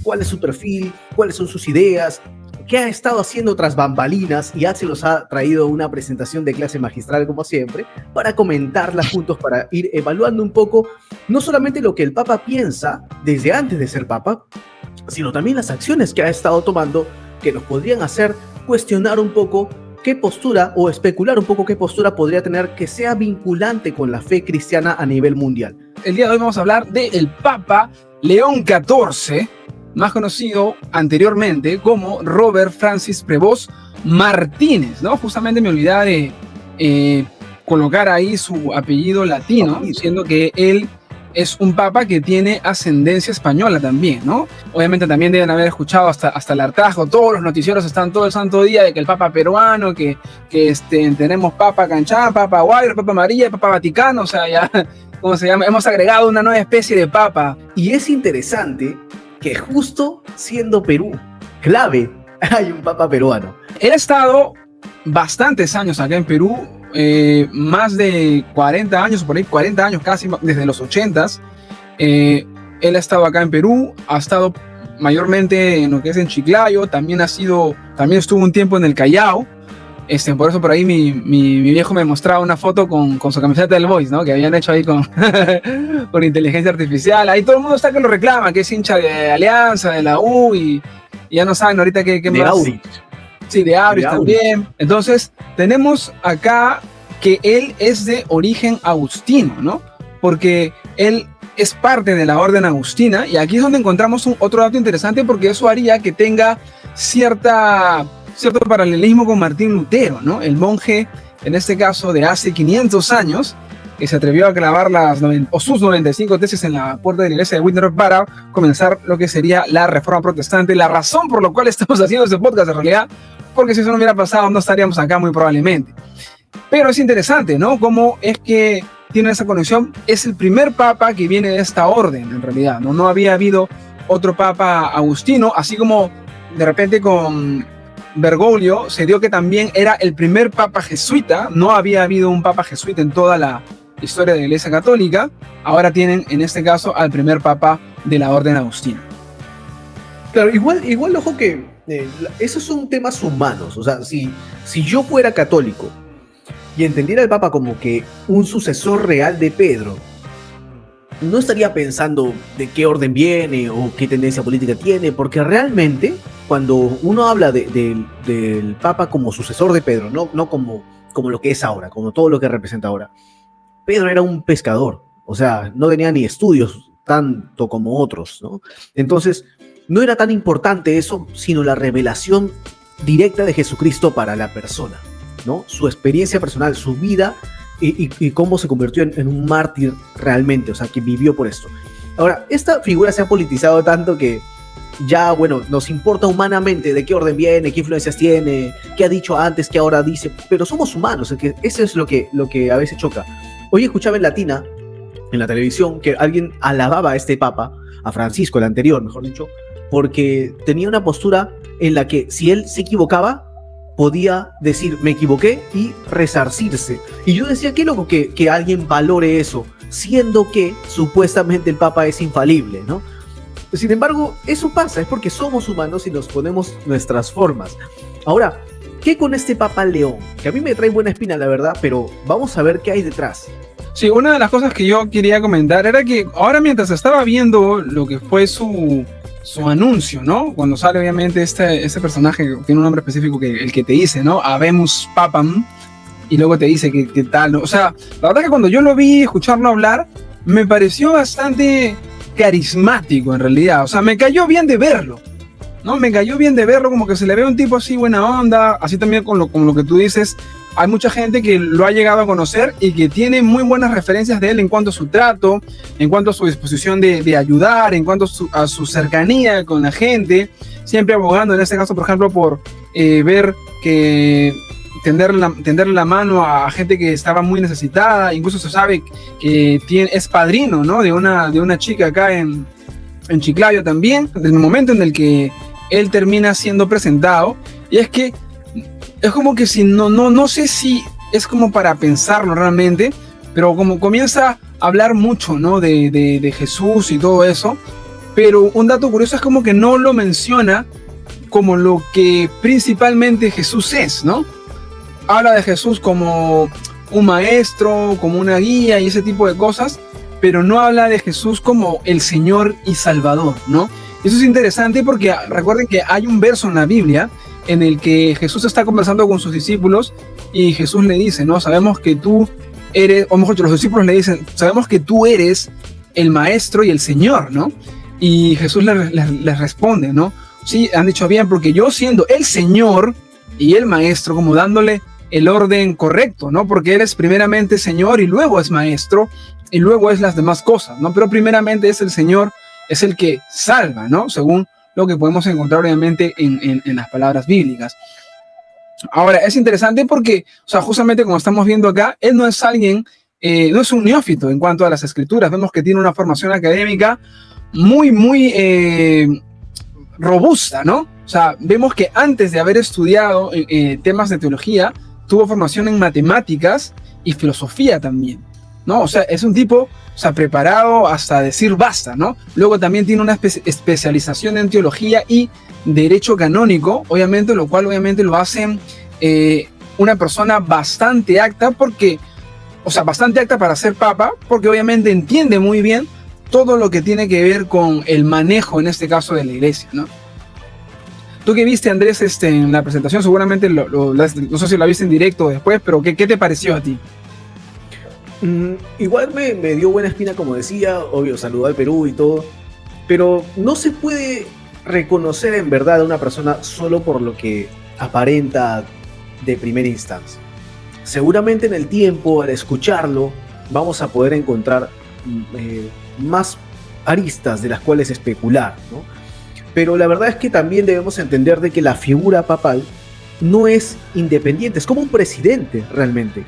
cuál es su perfil, cuáles son sus ideas, qué ha estado haciendo tras bambalinas, y se los ha traído una presentación de clase magistral como siempre, para comentarla juntos, para ir evaluando un poco, no solamente lo que el Papa piensa desde antes de ser Papa, sino también las acciones que ha estado tomando que nos podrían hacer cuestionar un poco qué postura o especular un poco qué postura podría tener que sea vinculante con la fe cristiana a nivel mundial. El día de hoy vamos a hablar del Papa León XIV, más conocido anteriormente como Robert Francis Prevost Martínez, ¿no? Justamente me olvidaba de colocar ahí su apellido latino, diciendo que él es un papa que tiene ascendencia española también, ¿no? Obviamente también deben haber escuchado hasta el hartazgo, todos los noticieros están todo el santo día de que el papa peruano, que tenemos papa Canchán, papa Guairo, papa María, papa Vaticano, o sea, ya, ¿cómo se llama? Hemos agregado una nueva especie de papa. Y es interesante que justo siendo Perú clave, hay un papa peruano. Él ha estado bastantes años acá en Perú, más de 40 años, por ahí 40 años casi, desde los 80s. Él ha estado acá en Perú, ha estado mayormente en lo que es en Chiclayo, también estuvo un tiempo en el Callao. Por eso por ahí mi viejo me mostraba una foto con su camiseta del Boys, ¿no? Que habían hecho ahí con inteligencia artificial. Ahí todo el mundo está que lo reclama, que es hincha de Alianza, de la U, y ya no saben ahorita qué de más. Audi. Sí, de Auris también. Entonces, tenemos acá que él es de origen agustino, ¿no? Porque él es parte de la orden agustina, y aquí es donde encontramos otro dato interesante, porque eso haría que tenga cierto paralelismo con Martín Lutero, ¿no? El monje, en este caso, de hace 500 años, que se atrevió a clavar sus 95 tesis en la puerta de la iglesia de Wittenberg para comenzar lo que sería la reforma protestante. La razón por la cual estamos haciendo este podcast, en realidad, porque si eso no hubiera pasado, no estaríamos acá muy probablemente. Pero es interesante, ¿no? Cómo es que tiene esa conexión. Es el primer papa que viene de esta orden, en realidad, ¿no? No había habido otro papa agustino, así como de repente con Bergoglio se dio que también era el primer papa jesuita. No había habido un papa jesuita en toda la historia de la Iglesia Católica. Ahora tienen, en este caso, al primer papa de la orden agustina. Claro, igual ojo que esos son temas humanos. O sea, si yo fuera católico y entendiera al Papa como que un sucesor real de Pedro, no estaría pensando de qué orden viene o qué tendencia política tiene, porque realmente cuando uno habla del Papa como sucesor de Pedro, no como lo que es ahora, como todo lo que representa ahora, Pedro era un pescador, o sea, no tenía ni estudios tanto como otros, ¿no? Entonces, no era tan importante eso, sino la revelación directa de Jesucristo para la persona, ¿no? Su experiencia personal, su vida y cómo se convirtió en un mártir realmente, o sea, que vivió por esto. Ahora, esta figura se ha politizado tanto que ya, bueno, nos importa humanamente de qué orden viene, qué influencias tiene, qué ha dicho antes, qué ahora dice, pero somos humanos, es que eso es lo que a veces choca. Hoy escuchaba en Latina, en la televisión, que alguien alababa a este papa, a Francisco, el anterior, mejor dicho, porque tenía una postura en la que si él se equivocaba, podía decir, me equivoqué, y resarcirse. Y yo decía, qué loco que alguien valore eso, siendo que supuestamente el papa es infalible, ¿no? Sin embargo, eso pasa, es porque somos humanos y nos ponemos nuestras formas. Ahora, ¿qué con este Papa León? Que a mí me trae buena espina, la verdad, pero vamos a ver qué hay detrás. Sí, una de las cosas que yo quería comentar era que ahora, mientras estaba viendo lo que fue su anuncio, ¿no? Cuando sale obviamente este personaje que tiene un nombre específico, que el que te dice, ¿no? Habemus Papam, y luego te dice que tal, ¿no? O sea, la verdad que cuando yo lo vi, escucharlo hablar, me pareció bastante carismático en realidad. O sea, me cayó bien de verlo, ¿no? Me cayó bien de verlo, como que se le ve un tipo así buena onda, así también con lo que tú dices. Hay mucha gente que lo ha llegado a conocer y que tiene muy buenas referencias de él en cuanto a su trato, en cuanto a su disposición de ayudar, en cuanto a su cercanía con la gente, siempre abogando, en este caso, por ejemplo, por ver que tenderle la mano a gente que estaba muy necesitada. Incluso se sabe que es padrino, ¿no? de una chica acá en Chiclayo también, desde el momento en el que él termina siendo presentado. Y es que es como que si no sé si es como para pensarlo realmente, pero como comienza a hablar mucho, ¿no? de Jesús y todo eso, pero un dato curioso es como que no lo menciona como lo que principalmente Jesús es, ¿no? Habla de Jesús como un maestro, como una guía y ese tipo de cosas, pero no habla de Jesús como el Señor y Salvador, ¿no? Eso es interesante porque recuerden que hay un verso en la Biblia en el que Jesús está conversando con sus discípulos y Jesús le dice, ¿no? Sabemos que tú eres, o mejor dicho, los discípulos le dicen, sabemos que tú eres el maestro y el Señor, ¿no? Y Jesús les responde, ¿no? Sí, han dicho bien, porque yo siendo el Señor y el maestro, como dándole el orden correcto, ¿no? Porque Él es primeramente Señor y luego es maestro y luego es las demás cosas, ¿no? Pero primeramente es el Señor, es el que salva, ¿no? Según lo que podemos encontrar obviamente en las palabras bíblicas. Ahora, es interesante porque, o sea, justamente como estamos viendo acá, Él no es alguien, no es un neófito en cuanto a las escrituras. Vemos que tiene una formación académica muy robusta, ¿no? O sea, vemos que antes de haber estudiado temas de teología, tuvo formación en matemáticas y filosofía también, ¿no? O sea, es un tipo, o sea, preparado hasta decir basta, ¿no? Luego también tiene una especialización en teología y derecho canónico, obviamente, lo cual obviamente lo hace una persona bastante apta porque, o sea, bastante apta para ser papa, porque obviamente entiende muy bien todo lo que tiene que ver con el manejo, en este caso, de la iglesia, ¿no? Tú que viste, Andrés, en la presentación, seguramente, no sé si la viste en directo o después, pero ¿qué te pareció a ti? Igual me dio buena espina, como decía, obvio, saludó al Perú y todo, pero no se puede reconocer en verdad a una persona solo por lo que aparenta de primera instancia. Seguramente en el tiempo, al escucharlo, vamos a poder encontrar más aristas de las cuales especular, ¿no? Pero la verdad es que también debemos entender de que la figura papal no es independiente, es como un presidente realmente.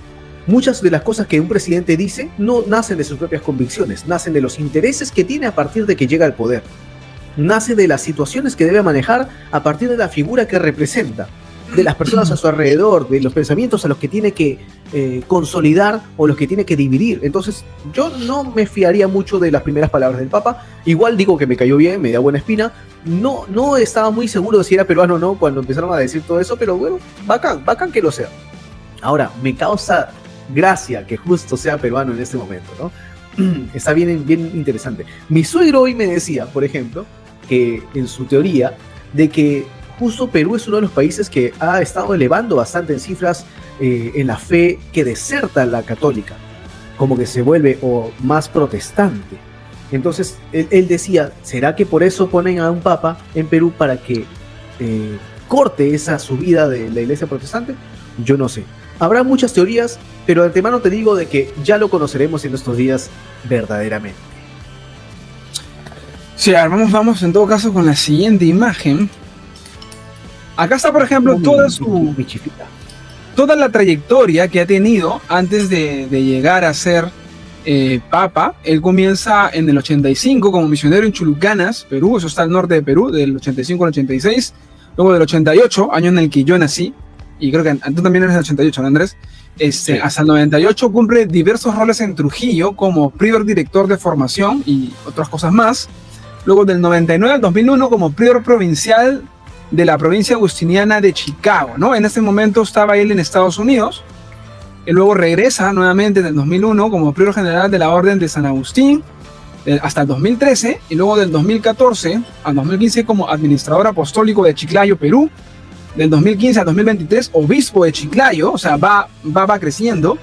Muchas de las cosas que un presidente dice no nacen de sus propias convicciones, nacen de los intereses que tiene a partir de que llega al poder. Nace de las situaciones que debe manejar a partir de la figura que representa, de las personas a su alrededor, de los pensamientos a los que tiene que consolidar o los que tiene que dividir. Entonces, yo no me fiaría mucho de las primeras palabras del Papa. Igual digo que me cayó bien, me da buena espina. No estaba muy seguro de si era peruano o no cuando empezaron a decir todo eso, pero bueno, bacán que lo sea. Ahora, me causa gracia que justo sea peruano en este momento, ¿no? Está bien interesante. Mi suegro hoy me decía, por ejemplo, que en su teoría, de que justo Perú es uno de los países que ha estado elevando bastante en cifras en la fe que deserta la católica, como que se vuelve más protestante. Entonces él decía, ¿será que por eso ponen a un papa en Perú para que corte esa subida de la iglesia protestante? Yo no sé. Habrá muchas teorías, pero de antemano te digo de que ya lo conoceremos en estos días verdaderamente. Sí, a ver, vamos en todo caso con la siguiente imagen. Acá está, por ejemplo, toda la trayectoria que ha tenido antes de llegar a ser papa. Él comienza en el 85 como misionero en Chulucanas, Perú, eso está al norte de Perú, del 85 al 86. Luego del 88, año en el que yo nací, y creo que tú también eres del 88, ¿no, Andrés? Sí. Hasta el 98 cumple diversos roles en Trujillo como prior director de formación y otras cosas más. Luego del 99 al 2001 como prior provincial de la provincia agustiniana de Chicago, ¿no? En ese momento estaba él en Estados Unidos. Y luego regresa nuevamente en el 2001 como prior general de la Orden de San Agustín hasta el 2013, y luego del 2014 al 2015 como administrador apostólico de Chiclayo, Perú. Del 2015 al 2023 obispo de Chiclayo, o sea, va creciendo.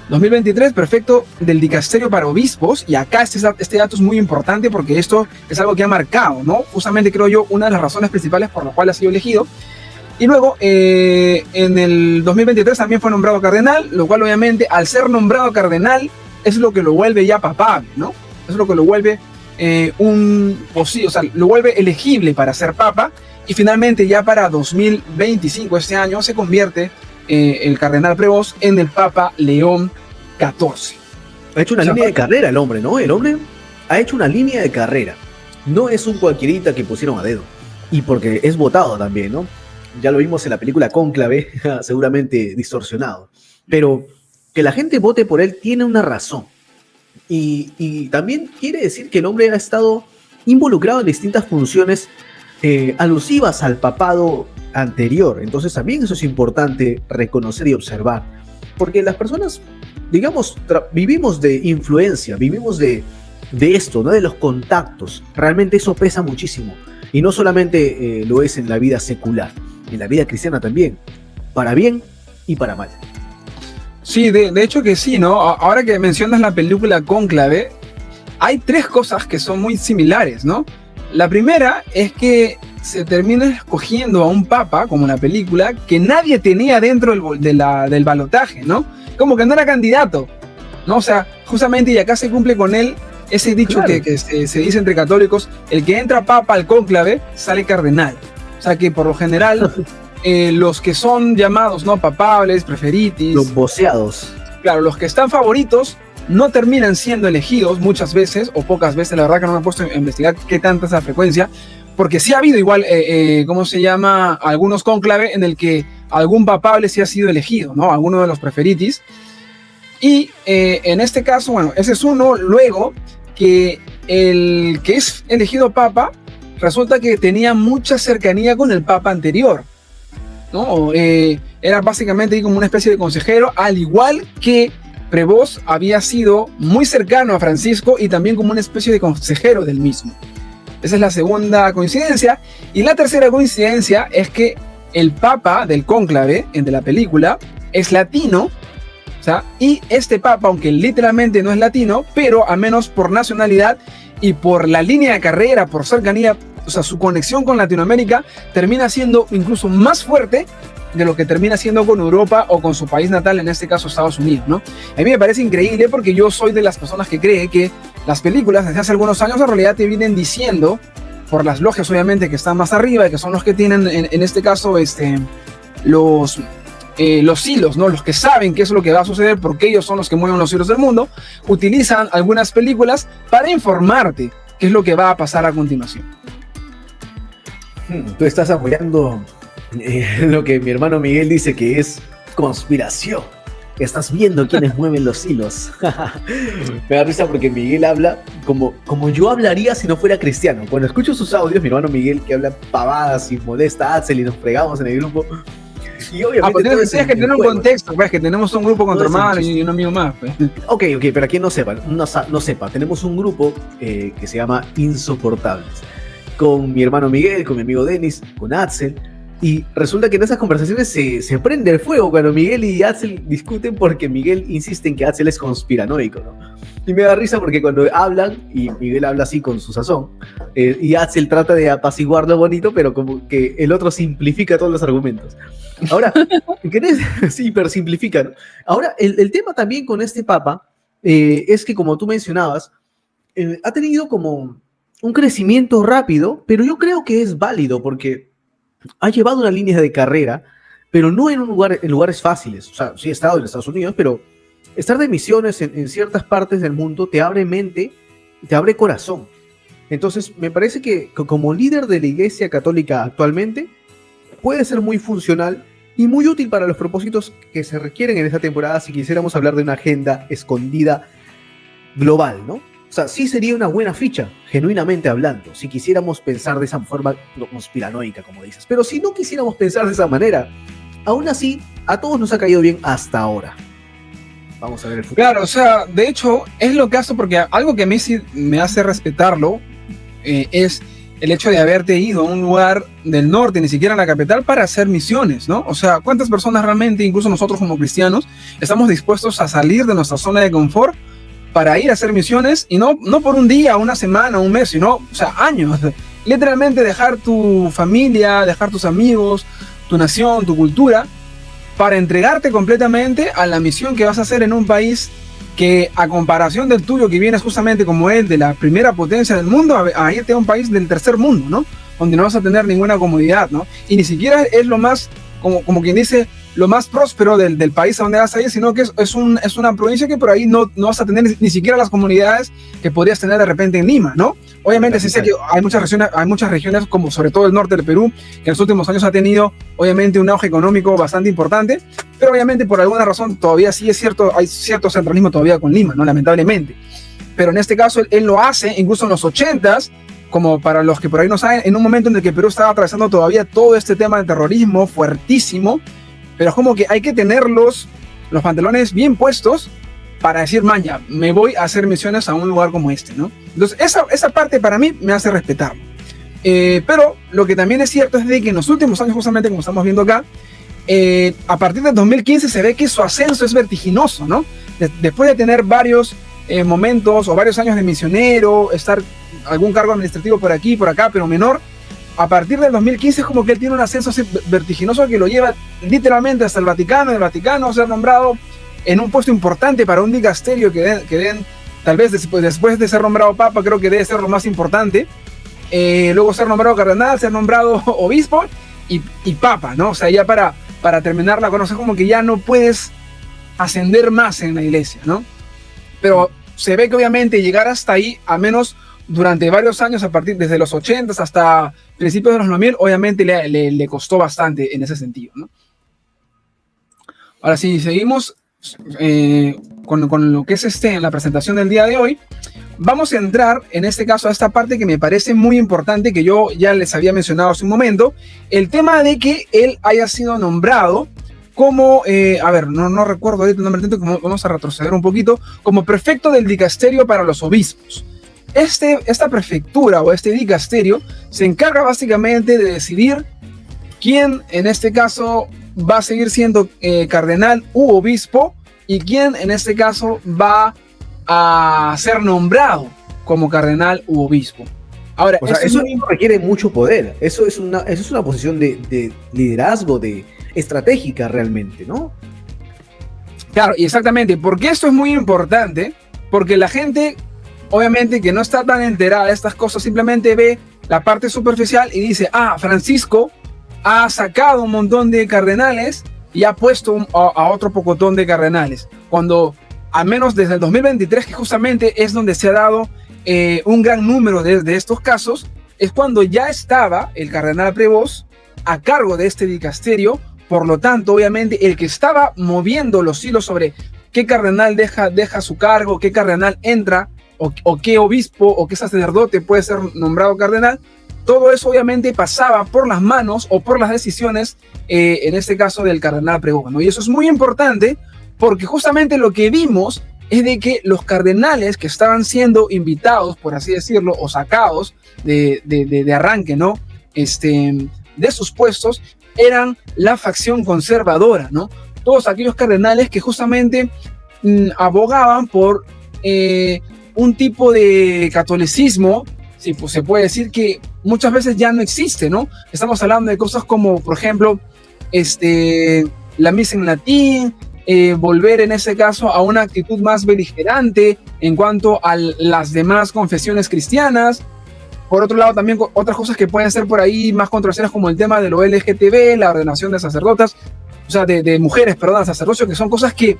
2023 prefecto del dicasterio para obispos, y acá este dato es muy importante porque esto es algo que ha marcado, ¿no? Justamente creo yo una de las razones principales por las cuales ha sido elegido. Y luego en el 2023 también fue nombrado cardenal, lo cual obviamente al ser nombrado cardenal es lo que lo vuelve ya papable, ¿no? Es lo que lo vuelve o sea, lo vuelve elegible para ser papa. Y finalmente ya para 2025, este año, se convierte el cardenal Prevost en el Papa León XIV. Ha hecho una línea de carrera el hombre, ¿no? El hombre ha hecho una línea de carrera. No es un cualquierita que pusieron a dedo. Y porque es votado también, ¿no? Ya lo vimos en la película Cónclave, seguramente distorsionado. Pero que la gente vote por él tiene una razón. Y también quiere decir que el hombre ha estado involucrado en distintas funciones alusivas al papado anterior. Entonces también eso es importante reconocer y observar, porque las personas, digamos, vivimos de influencia, vivimos de esto, ¿no? De los contactos. Realmente eso pesa muchísimo, y no solamente lo es en la vida secular, en la vida cristiana también, para bien y para mal. Sí, de hecho que sí, ¿no? Ahora que mencionas la película Cónclave, hay tres cosas que son muy similares, ¿no? La primera es que se termina escogiendo a un papa, como en la película, que nadie tenía dentro del balotaje, ¿no? Como que no era candidato, ¿no? O sea, justamente, y acá se cumple con él ese dicho, claro, que se dice entre católicos: el que entra papa al cónclave sale cardenal. O sea que por lo general los que son llamados, ¿no?, papables, preferitis, los voceados, claro, los que están favoritos no terminan siendo elegidos muchas veces, o pocas veces. La verdad que no me he puesto a investigar qué tanta es la frecuencia, porque sí ha habido igual, ¿cómo se llama?, algunos cónclave en el que algún papable sí ha sido elegido, ¿no?, alguno de los preferitis. Y en este caso, bueno, ese es uno. Luego, que el que es elegido papa resulta que tenía mucha cercanía con el papa anterior, ¿no? Era básicamente como una especie de consejero, al igual que Prevost había sido muy cercano a Francisco y también como una especie de consejero del mismo. Esa es la segunda coincidencia. Y la tercera coincidencia es que el papa del cónclave, de la película, es latino. O sea, y este papa, aunque literalmente no es latino, pero al menos por nacionalidad y por la línea de carrera, por cercanía, o sea, su conexión con Latinoamérica termina siendo incluso más fuerte de lo que termina siendo con Europa o con su país natal, en este caso Estados Unidos, ¿no? A mí me parece increíble, porque yo soy de las personas que cree que las películas desde hace algunos años en realidad te vienen diciendo, por las logias obviamente que están más arriba y que son los que tienen en este caso los hilos, ¿no?, los que saben qué es lo que va a suceder, porque ellos son los que mueven los hilos del mundo, utilizan algunas películas para informarte qué es lo que va a pasar a continuación. Tú estás apoyando lo que mi hermano Miguel dice que es conspiración. Estás viendo quiénes mueven los hilos. Me da risa porque Miguel habla como yo hablaría si no fuera cristiano. Cuando escucho sus audios, mi hermano Miguel, que habla pavadas y molesta a Axel y nos fregamos en el grupo. Y obviamente pero tienes que tener un contexto, pues, que tenemos un grupo con tu hermano y un amigo más, pues. Ok, pero quien no sepa, tenemos un grupo que se llama Insoportables, con mi hermano Miguel, con mi amigo Denis, con Axel, y resulta que en esas conversaciones se prende el fuego cuando Miguel y Axel discuten, porque Miguel insiste en que Axel es conspiranoico, ¿no? Y me da risa porque cuando hablan, y Miguel habla así con su sazón, y Axel trata de apaciguarlo bonito, pero como que el otro simplifica todos los argumentos. Ahora, sí, hipersimplifica, ¿no? Ahora, el tema también con este papa es que, como tú mencionabas, ha tenido como un crecimiento rápido, pero yo creo que es válido porque ha llevado una línea de carrera, pero no en lugares fáciles. O sea, sí he estado en Estados Unidos, pero estar de misiones en ciertas partes del mundo te abre mente, te abre corazón. Entonces, me parece que como líder de la Iglesia Católica actualmente, puede ser muy funcional y muy útil para los propósitos que se requieren en esta temporada, si quisiéramos hablar de una agenda escondida global, ¿no? O sea, sí sería una buena ficha, genuinamente hablando, si quisiéramos pensar de esa forma conspiranoica, como dices. Pero si no quisiéramos pensar de esa manera, aún así, a todos nos ha caído bien hasta ahora. Vamos a ver el futuro. Claro, o sea, de hecho, es lo que hace, porque algo que a mí sí me hace respetarlo es el hecho de haberte ido a un lugar del norte, ni siquiera a la capital, para hacer misiones, ¿no? O sea, ¿cuántas personas realmente, incluso nosotros como cristianos, estamos dispuestos a salir de nuestra zona de confort para ir a hacer misiones? Y no por un día, una semana, un mes, sino, o sea, años. Literalmente dejar tu familia, dejar tus amigos, tu nación, tu cultura, para entregarte completamente a la misión que vas a hacer en un país que, a comparación del tuyo, que vienes justamente como él de la primera potencia del mundo, a irte a un país del tercer mundo, ¿no? Donde no vas a tener ninguna comodidad, ¿no? Y ni siquiera es lo más, como quien dice, lo más próspero del país a donde vas a ir, sino que es una provincia que por ahí no vas a tener ni siquiera las comunidades que podrías tener de repente en Lima, ¿no? Obviamente sí sé que hay muchas regiones, como sobre todo el norte del Perú, que en los últimos años ha tenido obviamente un auge económico bastante importante, pero obviamente por alguna razón todavía sí es cierto, hay cierto centralismo todavía con Lima, ¿no? Lamentablemente. Pero en este caso él lo hace, incluso en los 80s, como para los que por ahí no saben, en un momento en el que Perú estaba atravesando todavía todo este tema del terrorismo fuertísimo, pero es como que hay que tener los pantalones bien puestos para decir, maña, me voy a hacer misiones a un lugar como este, ¿no? Entonces, esa parte para mí me hace respetarlo. Pero lo que también es cierto es de que en los últimos años, justamente como estamos viendo acá, a partir del 2015 se ve que su ascenso es vertiginoso, ¿no? Después de tener varios momentos o varios años de misionero, estar algún cargo administrativo por aquí, por acá, pero menor, a partir del 2015 es como que él tiene un ascenso así vertiginoso que lo lleva literalmente hasta el Vaticano, ser nombrado en un puesto importante para un dicasterio que den tal vez después de ser nombrado papa, creo que debe ser lo más importante, luego ser nombrado cardenal, ser nombrado obispo y papa, ¿no? O sea, ya para terminar la conocer, como que ya no puedes ascender más en la iglesia, ¿no? Pero se ve que obviamente llegar hasta ahí, a menos durante varios años, a partir desde los 80 hasta principios de los 9000, obviamente le costó bastante en ese sentido, ¿no? Ahora sí, seguimos con lo que es la presentación del día de hoy. Vamos a entrar en este caso a esta parte que me parece muy importante, que yo ya les había mencionado hace un momento, el tema de que él haya sido nombrado como, a ver, no recuerdo ahorita el nombre, vamos a retroceder un poquito, como prefecto del dicasterio para los obispos. Esta prefectura o este dicasterio se encarga básicamente de decidir quién en este caso va a seguir siendo cardenal u obispo y quién en este caso va a ser nombrado como cardenal u obispo. Ahora, o sea, eso no requiere mucho poder, eso es una posición de liderazgo, de estratégica realmente, ¿no? Claro, y exactamente, porque esto es muy importante, porque la gente, obviamente, que no está tan enterada de estas cosas, simplemente ve la parte superficial y dice, Francisco ha sacado un montón de cardenales y ha puesto a otro pocotón de cardenales, cuando al menos desde el 2023, que justamente es donde se ha dado un gran número de estos casos, es cuando ya estaba el cardenal Prevost a cargo de este dicasterio. Por lo tanto, obviamente, el que estaba moviendo los hilos sobre qué cardenal deja su cargo, qué cardenal entra, o qué obispo o qué sacerdote puede ser nombrado cardenal, todo eso obviamente pasaba por las manos o por las decisiones, en este caso del cardenal Prevost, ¿no? Y eso es muy importante porque justamente lo que vimos es de que los cardenales que estaban siendo invitados, por así decirlo, o sacados de arranque, ¿no? De sus puestos, eran la facción conservadora, ¿no? Todos aquellos cardenales que justamente abogaban por un tipo de catolicismo, sí, pues se puede decir que muchas veces ya no existe, ¿no? Estamos hablando de cosas como, por ejemplo, la misa en latín, volver en ese caso a una actitud más beligerante en cuanto a las demás confesiones cristianas. Por otro lado, también otras cosas que pueden ser por ahí más controversiales, como el tema de lo LGTB, la ordenación de sacerdotas, o sea, de mujeres, perdón, al sacerdocio, que son cosas que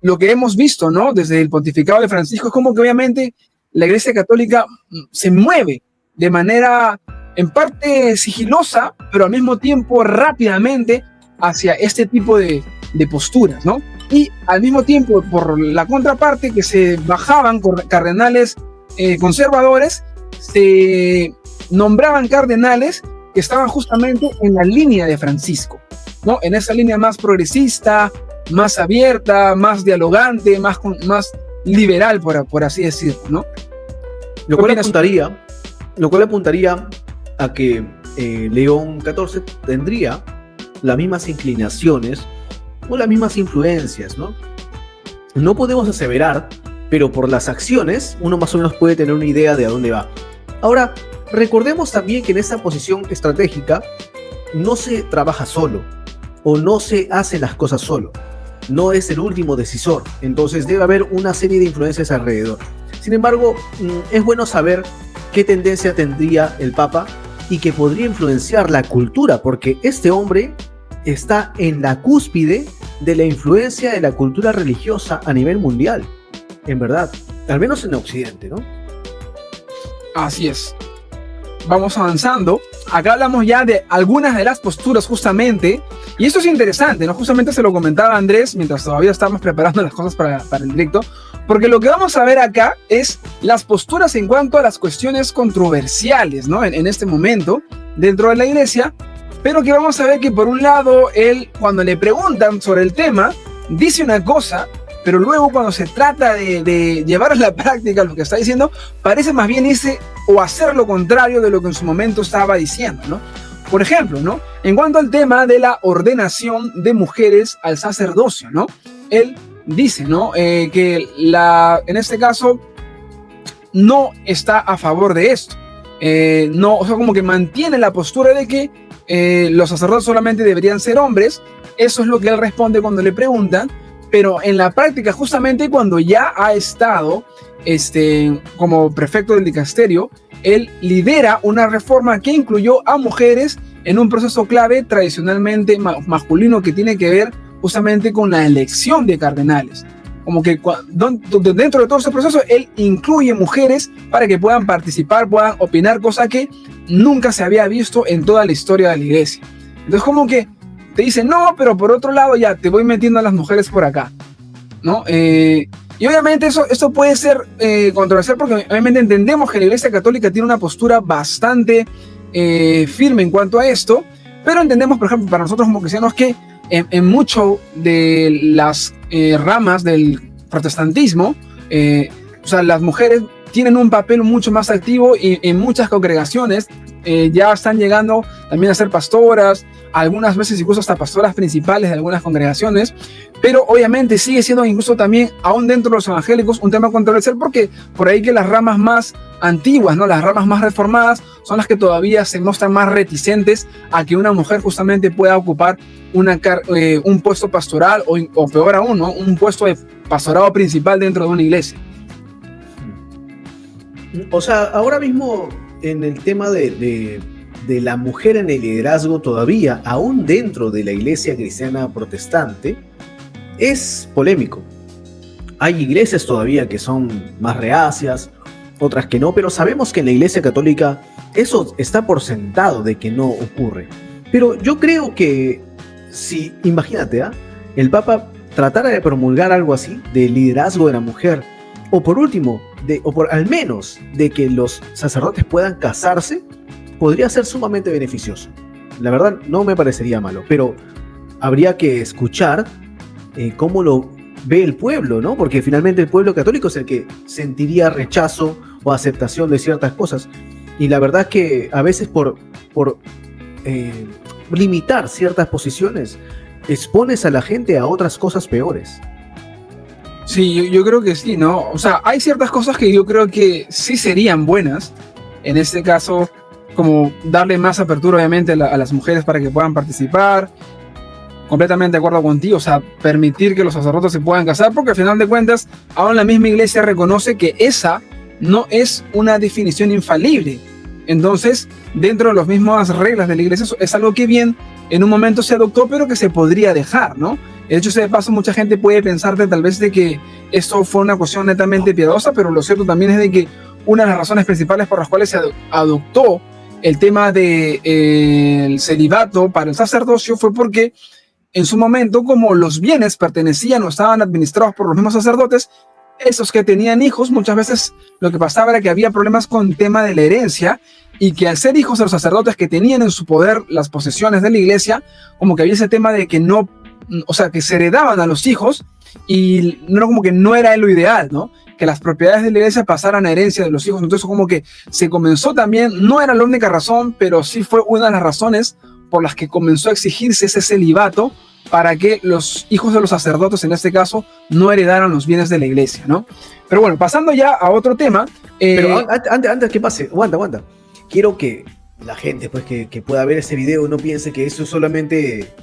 lo que hemos visto, ¿no? Desde el pontificado de Francisco, es como que obviamente la Iglesia Católica se mueve de manera en parte sigilosa, pero al mismo tiempo rápidamente hacia este tipo de posturas, ¿no? Y al mismo tiempo, por la contraparte, que se bajaban cardenales conservadores, se nombraban cardenales que estaban justamente en la línea de Francisco, ¿no? En esa línea más progresista, más abierta, más dialogante, más liberal, por así decirlo, ¿no? Lo cual apuntaría a que León XIV tendría las mismas inclinaciones o las mismas influencias, ¿no? No podemos aseverar, pero por las acciones uno más o menos puede tener una idea de a dónde va. Ahora, recordemos también que en esta posición estratégica no se trabaja solo o no se hace las cosas solo. No es el último decisor, entonces debe haber una serie de influencias alrededor. Sin embargo, es bueno saber qué tendencia tendría el Papa y que podría influenciar la cultura, porque este hombre está en la cúspide de la influencia de la cultura religiosa a nivel mundial, en verdad, al menos en Occidente, ¿no? Así es. Vamos avanzando acá hablamos ya de algunas de las posturas justamente, y esto es interesante, ¿no? Justamente se lo comentaba Andrés mientras todavía estábamos preparando las cosas para el directo, porque lo que vamos a ver acá es las posturas en cuanto a las cuestiones controversiales, ¿no? En este momento, dentro de la iglesia, pero que vamos a ver que por un lado, él, cuando le preguntan sobre el tema, dice una cosa, pero luego cuando se trata de llevar a la práctica lo que está diciendo, parece más bien irse o hacer lo contrario de lo que en su momento estaba diciendo, ¿no? Por ejemplo, ¿no? En cuanto al tema de la ordenación de mujeres al sacerdocio, ¿no? Él dice, ¿no? Que en este caso no está a favor de esto. No, o sea, como que mantiene la postura de que los sacerdotes solamente deberían ser hombres. Eso es lo que él responde cuando le preguntan. Pero en la práctica, justamente cuando ya ha estado como prefecto del dicasterio, él lidera una reforma que incluyó a mujeres en un proceso clave tradicionalmente masculino que tiene que ver justamente con la elección de cardenales. Como que dentro de todo ese proceso, él incluye mujeres para que puedan participar, puedan opinar, cosa que nunca se había visto en toda la historia de la iglesia. Entonces, como que te dicen, no, pero por otro lado ya te voy metiendo a las mujeres por acá, ¿no? Y obviamente esto puede ser controversial porque obviamente entendemos que la Iglesia Católica tiene una postura bastante firme en cuanto a esto, pero entendemos, por ejemplo, para nosotros como cristianos que en mucho de las ramas del protestantismo, o sea, las mujeres tienen un papel mucho más activo y en muchas congregaciones ya están llegando también a ser pastoras, algunas veces incluso hasta pastoras principales de algunas congregaciones, pero obviamente sigue siendo incluso también, aún dentro de los evangélicos, un tema controversial porque por ahí que las ramas más antiguas, ¿no? Las ramas más reformadas son las que todavía se muestran más reticentes a que una mujer justamente pueda ocupar un puesto pastoral o peor aún, ¿no? Un puesto de pastorado principal dentro de una iglesia. O sea, ahora mismo en el tema de la mujer en el liderazgo todavía, aún dentro de la iglesia cristiana protestante, es polémico. Hay iglesias todavía que son más reacias, otras que no, pero sabemos que en la iglesia católica eso está por sentado de que no ocurre. Pero yo creo que si, imagínate, el Papa tratara de promulgar algo así, de liderazgo de la mujer, o por último, al menos de que los sacerdotes puedan casarse, podría ser sumamente beneficioso. La verdad, no me parecería malo, pero habría que escuchar cómo lo ve el pueblo, ¿no? Porque finalmente el pueblo católico es el que sentiría rechazo o aceptación de ciertas cosas. Y la verdad es que a veces por limitar ciertas posiciones, expones a la gente a otras cosas peores. Sí, yo creo que sí, ¿no? O sea, hay ciertas cosas que yo creo que sí serían buenas. En este caso, como darle más apertura, obviamente, a las mujeres para que puedan participar. Completamente de acuerdo contigo, o sea, permitir que los sacerdotes se puedan casar, porque al final de cuentas, aún la misma iglesia reconoce que esa no es una definición infalible. Entonces, dentro de las mismas reglas de la iglesia, es algo que bien en un momento se adoptó, pero que se podría dejar, ¿no? De hecho, de paso, mucha gente puede pensar tal vez de que esto fue una cuestión netamente piadosa, pero lo cierto también es de que una de las razones principales por las cuales se adoptó el tema del celibato para el sacerdocio fue porque en su momento, como los bienes pertenecían o estaban administrados por los mismos sacerdotes, esos que tenían hijos, muchas veces lo que pasaba era que había problemas con el tema de la herencia y que al ser hijos de los sacerdotes que tenían en su poder las posesiones de la iglesia, como que había ese tema de que no, o sea, que se heredaban a los hijos y no, como que no era lo ideal, ¿no? Que las propiedades de la iglesia pasaran a herencia de los hijos. Entonces como que se comenzó también, no era la única razón, pero sí fue una de las razones por las que comenzó a exigirse ese celibato para que los hijos de los sacerdotes, en este caso, no heredaran los bienes de la iglesia, ¿no? Pero bueno, pasando ya a otro tema. Pero antes que pase, aguanta. Quiero que la gente, pues, que pueda ver ese video no piense que eso es solamente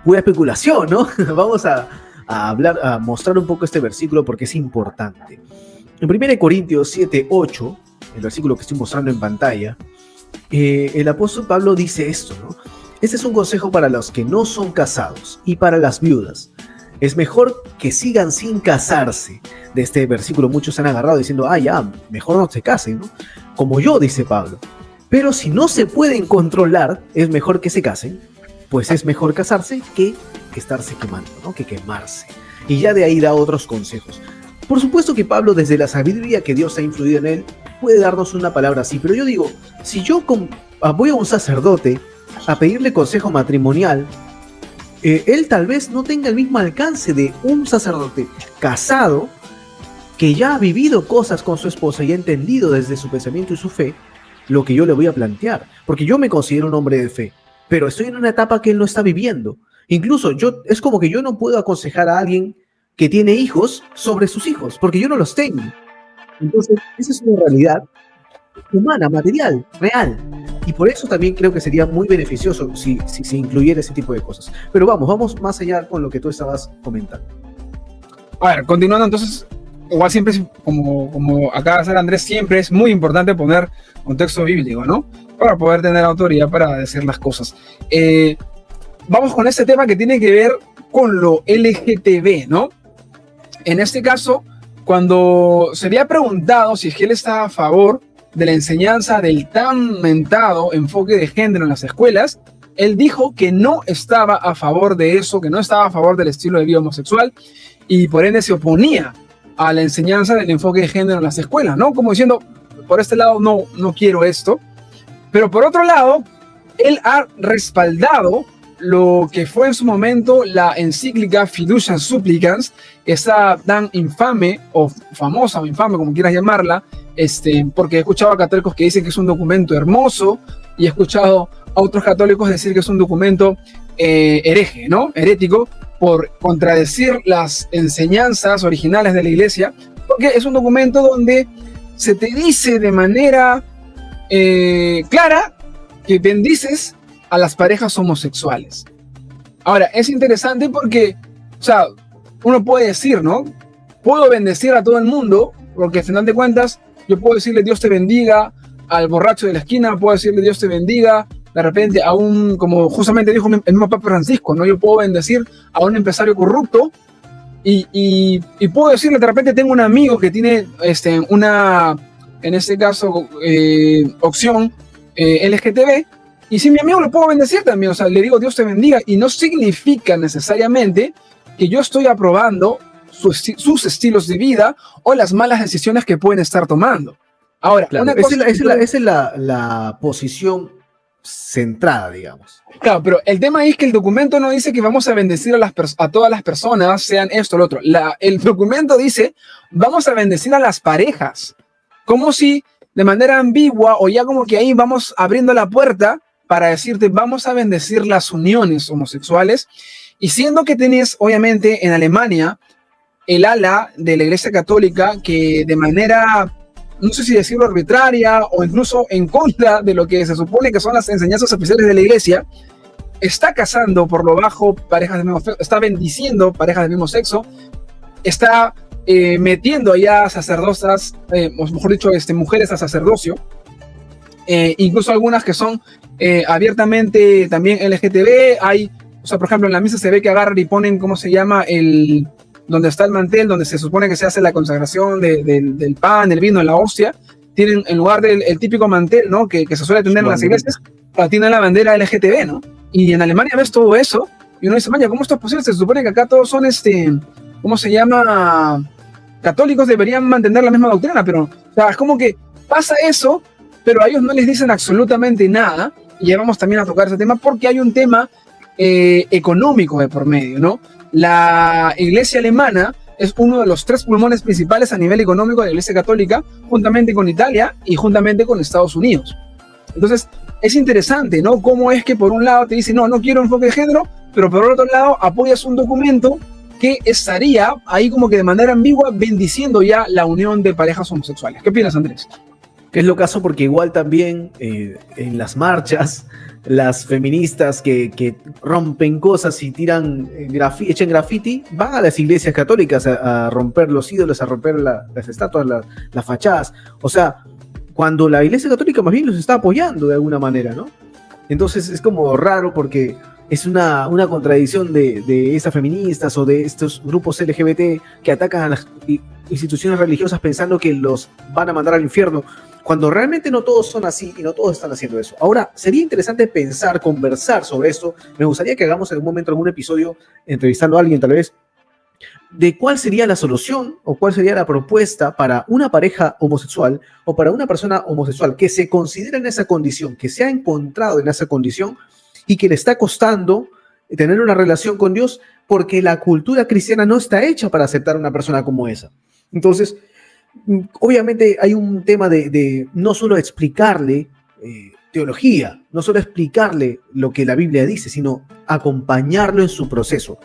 pura especulación, ¿no? Vamos a mostrar un poco este versículo porque es importante. En 1 Corintios 7:8, el versículo que estoy mostrando en pantalla, el apóstol Pablo dice esto, ¿no? Este es un consejo para los que no son casados y para las viudas. Es mejor que sigan sin casarse. De este versículo muchos se han agarrado diciendo, ya, mejor no se casen, ¿no? Como yo, dice Pablo. Pero si no se pueden controlar, es mejor que se casen, pues es mejor casarse que estarse quemando, ¿no? Que quemarse. Y ya de ahí da otros consejos. Por supuesto que Pablo, desde la sabiduría que Dios ha influido en él, puede darnos una palabra así, pero yo digo, si yo voy a un sacerdote a pedirle consejo matrimonial, él tal vez no tenga el mismo alcance de un sacerdote casado que ya ha vivido cosas con su esposa y ha entendido desde su pensamiento y su fe lo que yo le voy a plantear, porque yo me considero un hombre de fe, pero estoy en una etapa que él no está viviendo. Incluso es como que yo no puedo aconsejar a alguien que tiene hijos sobre sus hijos, porque yo no los tengo. Entonces, esa es una realidad humana, material, real. Y por eso también creo que sería muy beneficioso si se incluyera ese tipo de cosas. Pero vamos más allá con lo que tú estabas comentando. A ver, continuando entonces, igual siempre, como acaba de hacer Andrés, siempre es muy importante poner contexto bíblico, ¿no? Para poder tener autoridad para decir las cosas. Vamos con este tema que tiene que ver con lo LGTB, ¿no? En este caso, cuando se había preguntado si es que él estaba a favor de la enseñanza del tan mentado enfoque de género en las escuelas, él dijo que no estaba a favor de eso, que no estaba a favor del estilo de vida homosexual y por ende se oponía a la enseñanza del enfoque de género en las escuelas, ¿no? Como diciendo, por este lado no quiero esto, pero por otro lado, él ha respaldado lo que fue en su momento la encíclica Fiducia Supplicans, esa tan infame o famosa o infame, como quieras llamarla, porque he escuchado a católicos que dicen que es un documento hermoso y he escuchado a otros católicos decir que es un documento hereje, ¿no? Herético, por contradecir las enseñanzas originales de la iglesia, porque es un documento donde se te dice de manera clara que bendices a las parejas homosexuales. Ahora, es interesante porque, o sea, uno puede decir, ¿no? Puedo bendecir a todo el mundo, porque al final de cuentas, yo puedo decirle Dios te bendiga al borracho de la esquina, puedo decirle Dios te bendiga, de repente a un, como justamente dijo el mismo Papa Francisco, ¿no? Yo puedo bendecir a un empresario corrupto y puedo decirle, de repente tengo un amigo que tiene una, en este caso, opción LGTB, y si mi amigo lo puedo bendecir también, o sea, le digo Dios te bendiga, y no significa necesariamente que yo estoy aprobando sus estilos de vida o las malas decisiones que pueden estar tomando. Ahora, claro, esa es la posición centrada, digamos. Claro, pero el tema es que el documento no dice que vamos a bendecir a todas las personas, sean esto o lo otro. El documento dice, vamos a bendecir a las parejas, como si de manera ambigua o ya como que ahí vamos abriendo la puerta para decirte, vamos a bendecir las uniones homosexuales. Y siendo que tenés, obviamente, en Alemania, el ala de la Iglesia Católica que de manera, no sé si decirlo arbitraria o incluso en contra de lo que se supone que son las enseñanzas oficiales de la Iglesia, está casando por lo bajo parejas del mismo sexo, está bendiciendo parejas del mismo sexo, está metiendo allá sacerdosas, o mejor dicho, mujeres a sacerdocio, incluso algunas que son abiertamente también LGTB. Hay, o sea, por ejemplo, en la misa se ve que agarran y ponen, ¿cómo se llama? Donde está el mantel, donde se supone que se hace la consagración del pan, el vino, la hostia, tienen en lugar del típico mantel, ¿no? Que se suele tener en las iglesias, tienen la bandera LGTB, ¿no? Y en Alemania ves todo eso, y uno dice, vaya, ¿cómo esto es posible? Se supone que acá todos son, ¿cómo se llama? Católicos, deberían mantener la misma doctrina, pero, o sea, es como que pasa eso, pero a ellos no les dicen absolutamente nada, y ya vamos también a tocar ese tema, porque hay un tema económico de por medio, ¿no? La iglesia alemana es uno de los 3 pulmones principales a nivel económico de la iglesia católica, juntamente con Italia y juntamente con Estados Unidos. Entonces, es interesante, ¿no? Cómo es que por un lado te dicen, no quiero enfoque de género, pero por otro lado apoyas un documento que estaría ahí como que de manera ambigua bendiciendo ya la unión de parejas homosexuales. ¿Qué opinas, Andrés? Que es lo caso porque igual también en las marchas, las feministas que rompen cosas y tiran echan graffiti, van a las iglesias católicas a romper los ídolos, a romper las estatuas, las fachadas. O sea, cuando la iglesia católica más bien los está apoyando de alguna manera, ¿no? Entonces es como raro porque es una contradicción de esas feministas o de estos grupos LGBT que atacan a las instituciones religiosas pensando que los van a mandar al infierno. cuando realmente no todos son así y no todos están haciendo eso. Ahora, sería interesante pensar, conversar sobre esto. Me gustaría que hagamos en algún momento algún episodio entrevistando a alguien tal vez, de cuál sería la solución o cuál sería la propuesta para una pareja homosexual o para una persona homosexual que se considera en esa condición, que se ha encontrado en esa condición y que le está costando tener una relación con Dios porque la cultura cristiana no está hecha para aceptar a una persona como esa. Entonces, obviamente hay un tema de no solo explicarle teología, no solo explicarle lo que la Biblia dice, sino acompañarlo en su proceso.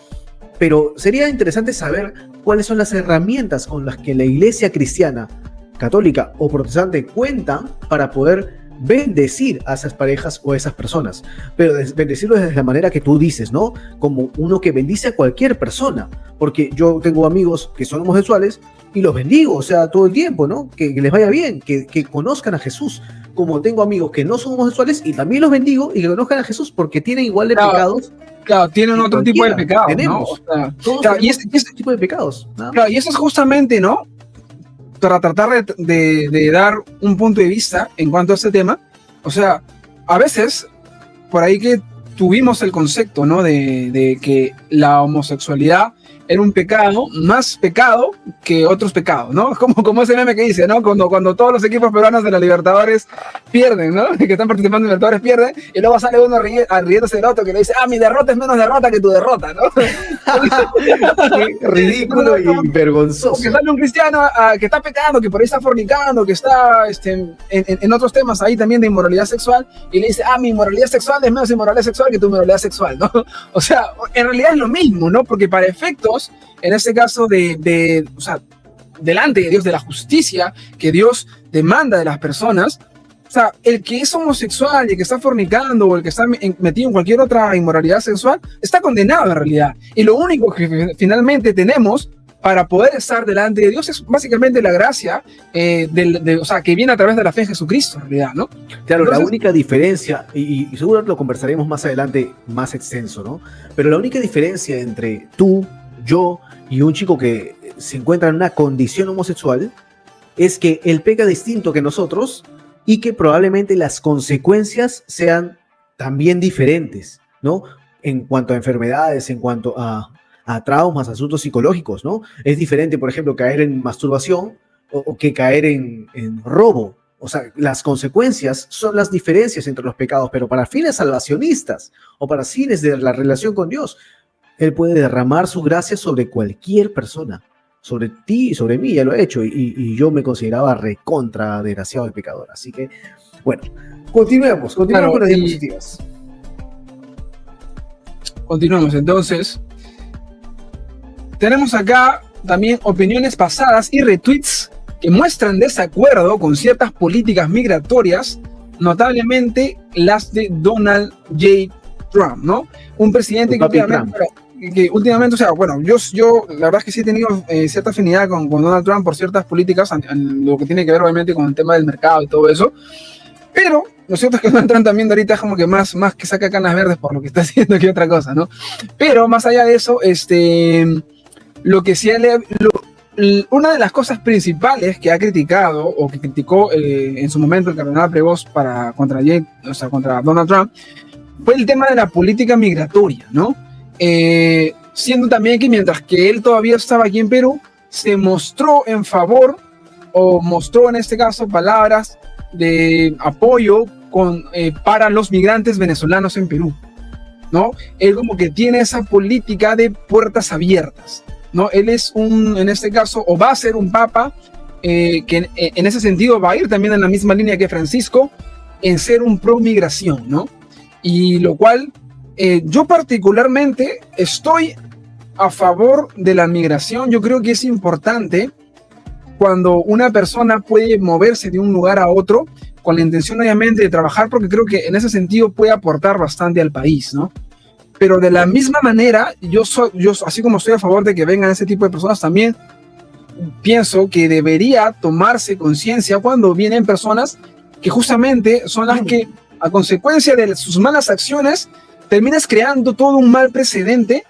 Pero sería interesante saber cuáles son las herramientas con las que la iglesia cristiana, católica o protestante cuentan para poder bendecir a esas parejas o a esas personas. Pero bendecirlo desde la manera que tú dices, ¿no? Como uno que bendice a cualquier persona. Porque yo tengo amigos que son homosexuales y los bendigo, o sea, todo el tiempo, ¿no? Que les vaya bien, que conozcan a Jesús. Como tengo amigos que no son homosexuales y también los bendigo y que conozcan a Jesús porque tienen igual de pecados. Claro, tienen otro tipo de pecados, tenemos, ¿no? O sea, todos claro, tenemos ese tipo de pecados. Claro, y eso es justamente, ¿no? Para tratar de dar un punto de vista en cuanto a este tema. O sea, a veces, por ahí que tuvimos el concepto, ¿no? De que la homosexualidad era un pecado, más pecado que otros pecados, ¿no? Como ese meme que dice, ¿no? Cuando todos los equipos peruanos de la Libertadores pierden, ¿no? Que están participando en Libertadores pierden, y luego sale uno riéndose del otro que le dice, mi derrota es menos derrota que tu derrota, ¿no? Qué ridículo y vergonzoso. Que sale un cristiano que está pecando, que por ahí está fornicando, que está en otros temas ahí también de inmoralidad sexual, y le dice, mi inmoralidad sexual es menos inmoralidad sexual que tu inmoralidad sexual, ¿no? O sea, en realidad es lo mismo, ¿no? Porque para efectos, en este caso o sea, delante de Dios, de la justicia que Dios demanda de las personas, o sea, el que es homosexual y el que está fornicando o el que está metido en cualquier otra inmoralidad sexual está condenado en realidad. Y lo único que finalmente tenemos para poder estar delante de Dios es básicamente la gracia, o sea, que viene a través de la fe en Jesucristo en realidad, ¿no? Claro, entonces, la única diferencia, y seguro lo conversaremos más adelante más extenso, ¿no? Pero la única diferencia entre tú, yo y un chico que se encuentra en una condición homosexual es que él peca distinto que nosotros y que probablemente las consecuencias sean también diferentes, ¿no? En cuanto a enfermedades, en cuanto a traumas, asuntos psicológicos, ¿no? Es diferente, por ejemplo, caer en masturbación o que caer en robo. O sea, las consecuencias son las diferencias entre los pecados, pero para fines salvacionistas o para fines de la relación con Dios, Él puede derramar su gracia sobre cualquier persona, sobre ti y sobre mí, ya lo he hecho, y yo me consideraba recontra desgraciado y pecador. Así que, bueno, continuemos claro, con las diapositivas. Continuamos, entonces. Tenemos acá también opiniones pasadas y retweets que muestran desacuerdo con ciertas políticas migratorias, notablemente las de Donald J. Trump, ¿no? Un presidente que últimamente, o sea, bueno, yo la verdad es que sí he tenido cierta afinidad con Donald Trump por ciertas políticas, en lo que tiene que ver obviamente con el tema del mercado y todo eso, pero lo cierto es que Donald Trump también de ahorita es como que más que saca canas verdes por lo que está haciendo que otra cosa, ¿no? Pero más allá de eso, lo que sí una de las cosas principales que ha criticado o que criticó en su momento el cardenal Prevost contra Donald Trump fue el tema de la política migratoria, ¿no? Siendo también que mientras que él todavía estaba aquí en Perú, se mostró en favor o mostró en este caso palabras de apoyo para los migrantes venezolanos en Perú, ¿no? Él como que tiene esa política de puertas abiertas, ¿no? Él es en este caso, o va a ser un papa que en ese sentido va a ir también en la misma línea que Francisco, en ser un pro migración, ¿no? Y lo cual yo particularmente estoy a favor de la migración. Yo creo que es importante cuando una persona puede moverse de un lugar a otro con la intención obviamente de trabajar, porque creo que en ese sentido puede aportar bastante al país, ¿no? Pero de la misma manera, yo así como estoy a favor de que vengan ese tipo de personas, también pienso que debería tomarse conciencia cuando vienen personas que justamente son las que, a consecuencia de sus malas acciones, terminas creando todo un mal precedente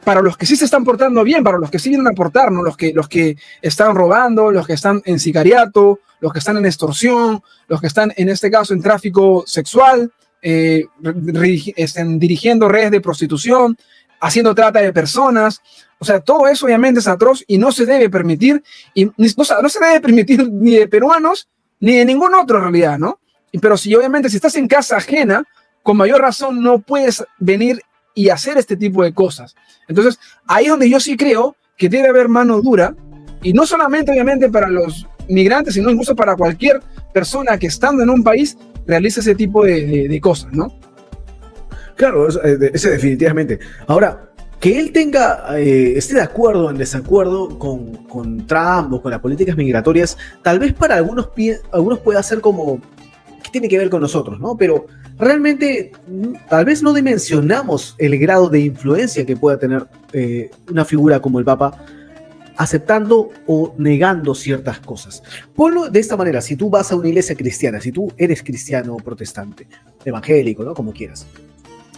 para los que sí se están portando bien, para los que sí vienen a aportar, ¿no? Los que están robando, los que están en sicariato, los que están en extorsión, los que están en este caso en tráfico sexual, dirigiendo redes de prostitución, haciendo trata de personas. O sea, todo eso obviamente es atroz y no se debe permitir, y o sea, no se debe permitir ni de peruanos ni de ningún otro en realidad, ¿no? Pero si obviamente si estás en casa ajena, con mayor razón no puedes venir y hacer este tipo de cosas. Entonces, ahí es donde yo sí creo que debe haber mano dura, y no solamente obviamente para los migrantes, sino incluso para cualquier persona que estando en un país realice ese tipo de cosas, ¿no? Claro, ese definitivamente. Ahora, que él esté de acuerdo o en desacuerdo con Trump o con las políticas migratorias, tal vez para algunos pueda ser como, ¿qué tiene que ver con nosotros, no? Pero realmente, tal vez no dimensionamos el grado de influencia que pueda tener una figura como el Papa, aceptando o negando ciertas cosas. Ponlo de esta manera: si tú vas a una iglesia cristiana, si tú eres cristiano o protestante, evangélico, ¿no? Como quieras,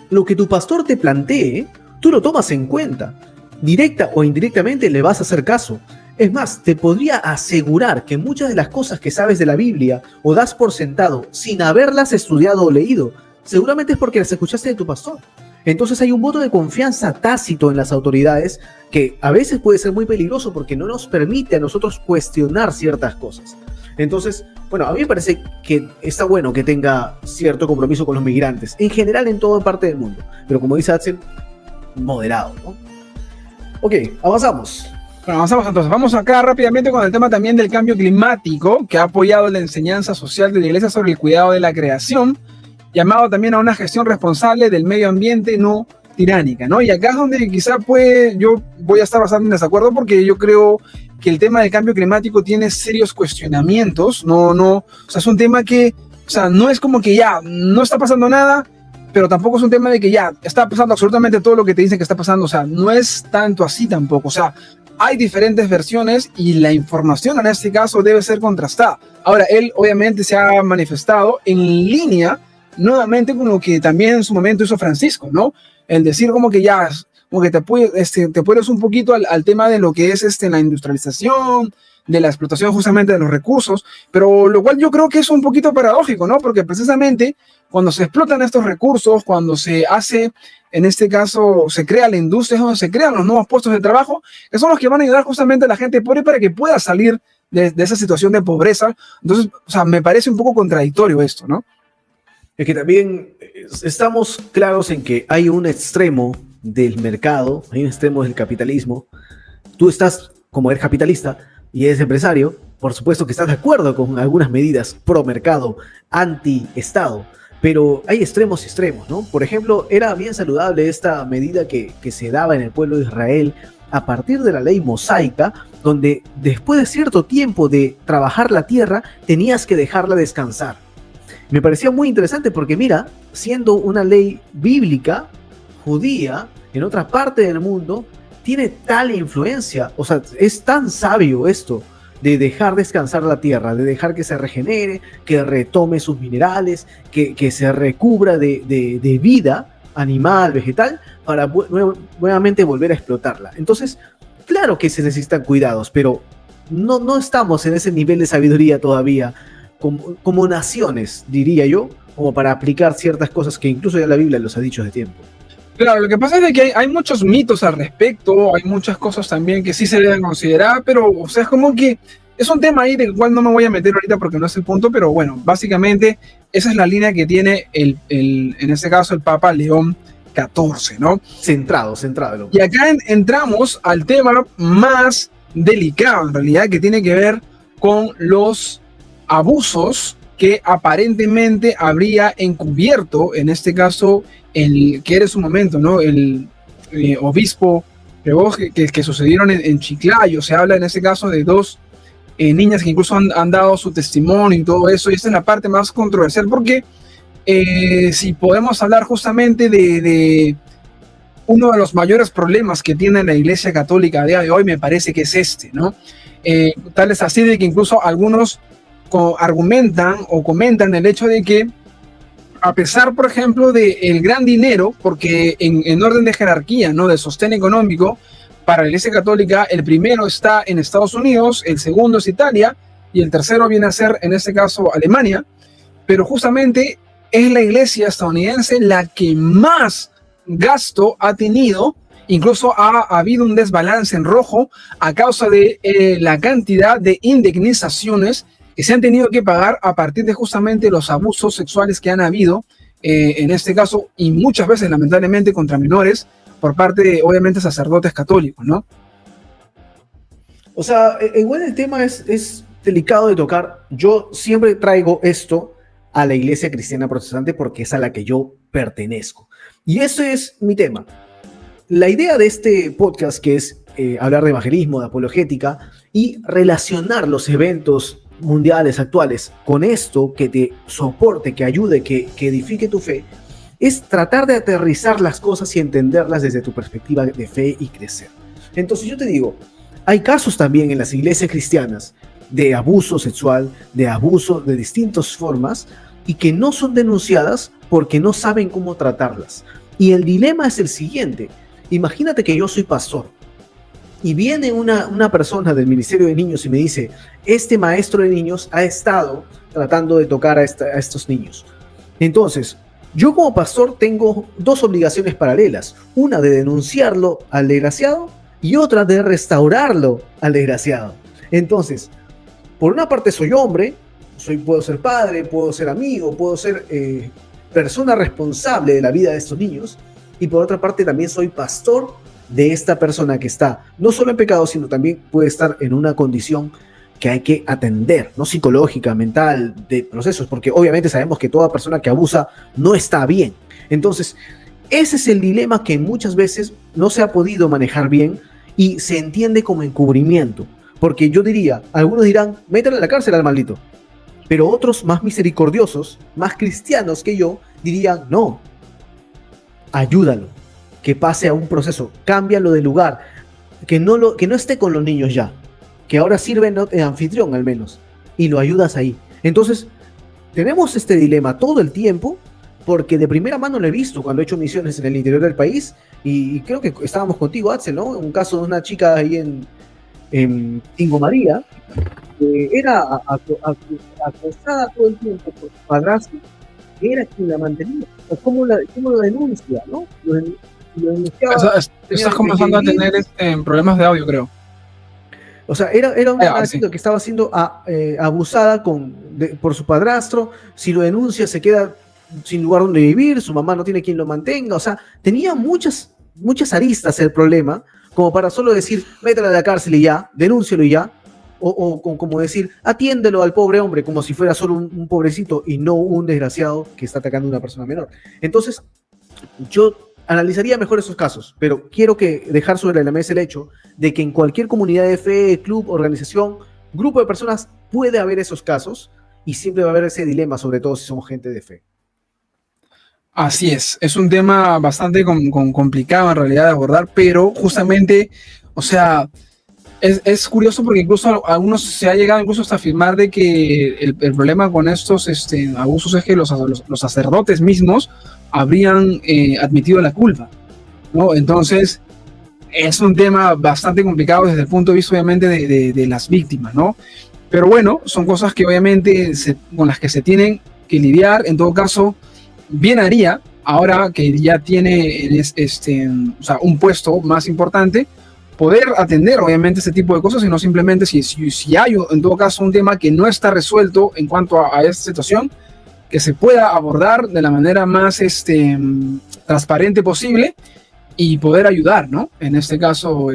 lo que tu pastor te plantee, tú lo tomas en cuenta. Directa o indirectamente le vas a hacer caso. Es más, te podría asegurar que muchas de las cosas que sabes de la Biblia o das por sentado sin haberlas estudiado o leído, seguramente es porque las escuchaste de tu pastor. Entonces hay un voto de confianza tácito en las autoridades que a veces puede ser muy peligroso porque no nos permite a nosotros cuestionar ciertas cosas. Entonces, bueno, a mí me parece que está bueno que tenga cierto compromiso con los migrantes, en general en toda parte del mundo, pero como dice Axel, moderado, ¿no? Ok, avanzamos. Bueno, avanzamos entonces. Vamos acá rápidamente con el tema también del cambio climático, que ha apoyado la enseñanza social de la Iglesia sobre el cuidado de la creación, llamado también a una gestión responsable del medio ambiente no tiránica, ¿no? Y acá es donde quizá yo voy a estar bastante en desacuerdo, porque yo creo que el tema del cambio climático tiene serios cuestionamientos. O sea, es un tema que, o sea, no es como que ya no está pasando nada, pero tampoco es un tema de que ya está pasando absolutamente todo lo que te dicen que está pasando. O sea, no es tanto así tampoco. O sea, hay diferentes versiones y la información en este caso debe ser contrastada. Ahora, él obviamente se ha manifestado en línea nuevamente con lo que también en su momento hizo Francisco, ¿no? El decir como que ya, como que te apoyas un poquito al tema de lo que es la industrialización, de la explotación justamente de los recursos, pero lo cual yo creo que es un poquito paradójico, ¿no? Porque precisamente cuando se explotan estos recursos, cuando se hace, en este caso, se crea la industria, es donde se crean los nuevos puestos de trabajo, que son los que van a ayudar justamente a la gente pobre para que pueda salir de esa situación de pobreza. Entonces, o sea, me parece un poco contradictorio esto, ¿no? Es que también estamos claros en que hay un extremo del mercado, hay un extremo del capitalismo. Tú estás, como eres capitalista y eres empresario, por supuesto que estás de acuerdo con algunas medidas pro mercado, anti Estado, pero hay extremos y extremos, ¿no? Por ejemplo, era bien saludable esta medida que se daba en el pueblo de Israel a partir de la ley mosaica, donde después de cierto tiempo de trabajar la tierra, tenías que dejarla descansar. Me parecía muy interesante porque, mira, siendo una ley bíblica, judía, en otra parte del mundo, tiene tal influencia. O sea, es tan sabio esto de dejar descansar la tierra, de dejar que se regenere, que retome sus minerales, que se recubra de vida animal, vegetal, para nuevamente volver a explotarla. Entonces, claro que se necesitan cuidados, pero no estamos en ese nivel de sabiduría todavía, como naciones, diría yo, como para aplicar ciertas cosas que incluso ya la Biblia los ha dicho de tiempo. Claro, lo que pasa es de que hay muchos mitos al respecto, hay muchas cosas también que sí se deben considerar, pero, o sea, es como que es un tema ahí del cual no me voy a meter ahorita porque no es el punto, pero bueno, básicamente esa es la línea que tiene en este caso el Papa León XIV, ¿no? Centrado. Y acá entramos al tema más delicado, en realidad, que tiene que ver con los abusos que aparentemente habría encubierto, en este caso, que era en su momento, ¿no? El obispo que sucedieron en Chiclayo. Se habla en este caso de dos niñas que incluso han dado su testimonio y todo eso, y esta es la parte más controversial porque si podemos hablar justamente de uno de los mayores problemas que tiene la Iglesia Católica a día de hoy, me parece que es ¿no? Tal es así de que incluso algunos argumentan o comentan el hecho de que a pesar, por ejemplo, del gran dinero, porque en orden de jerarquía, ¿no? De sostén económico, para la Iglesia Católica, el primero está en Estados Unidos, el segundo es Italia, y el tercero viene a ser, en este caso, Alemania, pero justamente es la Iglesia estadounidense la que más gasto ha tenido. Incluso ha habido un desbalance en rojo a causa de la cantidad de indemnizaciones que se han tenido que pagar a partir de justamente los abusos sexuales que han habido, en este caso, y muchas veces lamentablemente contra menores, por parte de, obviamente, sacerdotes católicos, ¿no? O sea, igual el tema es delicado de tocar. Yo siempre traigo esto a la Iglesia Cristiana Protestante porque es a la que yo pertenezco. Y ese es mi tema. La idea de este podcast, que es hablar de evangelismo, de apologética y relacionar los eventos mundiales actuales con esto que te soporte, que ayude, que edifique tu fe, es tratar de aterrizar las cosas y entenderlas desde tu perspectiva de fe y crecer. Entonces yo te digo, hay casos también en las iglesias cristianas de abuso sexual, de abuso de distintas formas y que no son denunciadas porque no saben cómo tratarlas. Y el dilema es el siguiente. Imagínate que yo soy pastor y viene una persona del Ministerio de Niños y me dice, este maestro de niños ha estado tratando de tocar a estos niños. Entonces, yo como pastor tengo dos obligaciones paralelas, una de denunciarlo al desgraciado y otra de restaurarlo al desgraciado. Entonces, por una parte soy hombre, puedo ser padre, puedo ser amigo, puedo ser persona responsable de la vida de estos niños, y por otra parte también soy pastor de esta persona que está no solo en pecado, sino también puede estar en una condición que hay que atender, no psicológica, mental, de procesos, porque obviamente sabemos que toda persona que abusa no está bien. Entonces, ese es el dilema que muchas veces no se ha podido manejar bien y se entiende como encubrimiento, porque yo diría, algunos dirán, métale a la cárcel al maldito, pero otros más misericordiosos, más cristianos que yo, dirían, no, ayúdalo, que pase a un proceso, cámbialo de lugar, que no esté con los niños ya, que ahora sirve de anfitrión al menos, y lo ayudas ahí. Entonces, tenemos este dilema todo el tiempo, porque de primera mano lo he visto cuando he hecho misiones en el interior del país, y creo que estábamos contigo, Axel, ¿no? Un caso de una chica ahí en Tingo María, que era acosada todo el tiempo por su padrastro, que era quien la mantenía. ¿Cómo lo denuncia, no? Lo denunciaba. Estás comenzando a tener problemas de audio, creo. O sea, era una chica que estaba siendo abusada por su padrastro. Si lo denuncia, se queda sin lugar donde vivir, su mamá no tiene quien lo mantenga. O sea, tenía muchas aristas el problema, como para solo decir, métela a la cárcel y ya, denúncialo y ya. O como decir, atiéndelo al pobre hombre como si fuera solo un pobrecito y no un desgraciado que está atacando a una persona menor. Entonces, yo analizaría mejor esos casos, pero quiero dejar sobre la mesa el hecho de que en cualquier comunidad de fe, club, organización, grupo de personas, puede haber esos casos y siempre va a haber ese dilema, sobre todo si somos gente de fe. Así es un tema bastante complicado en realidad de abordar, pero justamente, o sea, es curioso porque incluso algunos se ha llegado incluso hasta afirmar de que el problema con estos abusos es que los sacerdotes mismos habrían admitido la culpa, ¿no? Entonces, es un tema bastante complicado desde el punto de vista, obviamente, de las víctimas, ¿no? Pero bueno, son cosas que obviamente con las que se tienen que lidiar. En todo caso, bien haría, ahora que ya tiene un puesto más importante, poder atender obviamente este tipo de cosas y no simplemente si hay en todo caso un tema que no está resuelto en cuanto a esta situación, que se pueda abordar de la manera más transparente posible y poder ayudar, ¿no? En este caso,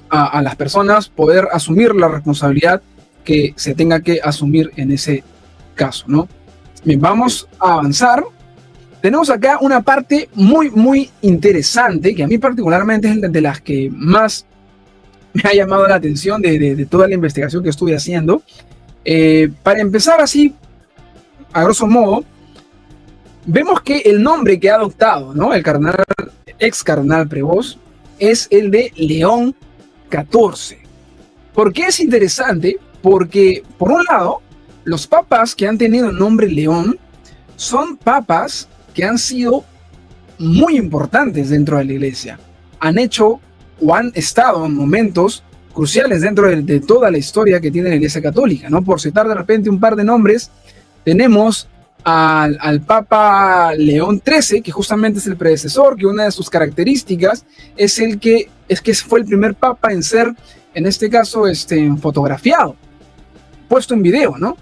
a las personas poder asumir la responsabilidad que se tenga que asumir en ese caso, ¿no? Bien, vamos a avanzar. Tenemos acá una parte muy, muy interesante, que a mí particularmente es de las que más me ha llamado la atención de toda la investigación que estuve haciendo. Para empezar así, a grosso modo, vemos que el nombre que ha adoptado, ¿no?, el ex cardenal Prevost, es el de León XIV. ¿Por qué es interesante? Porque, por un lado, los papas que han tenido el nombre León son papas que han sido muy importantes dentro de la iglesia. Han hecho o han estado en momentos cruciales dentro de toda la historia que tiene la Iglesia Católica, ¿no? Por citar de repente un par de nombres, tenemos al Papa León XIII, que justamente es el predecesor, que una de sus características es que fue el primer papa en ser, en este caso, fotografiado, puesto en video, ¿no?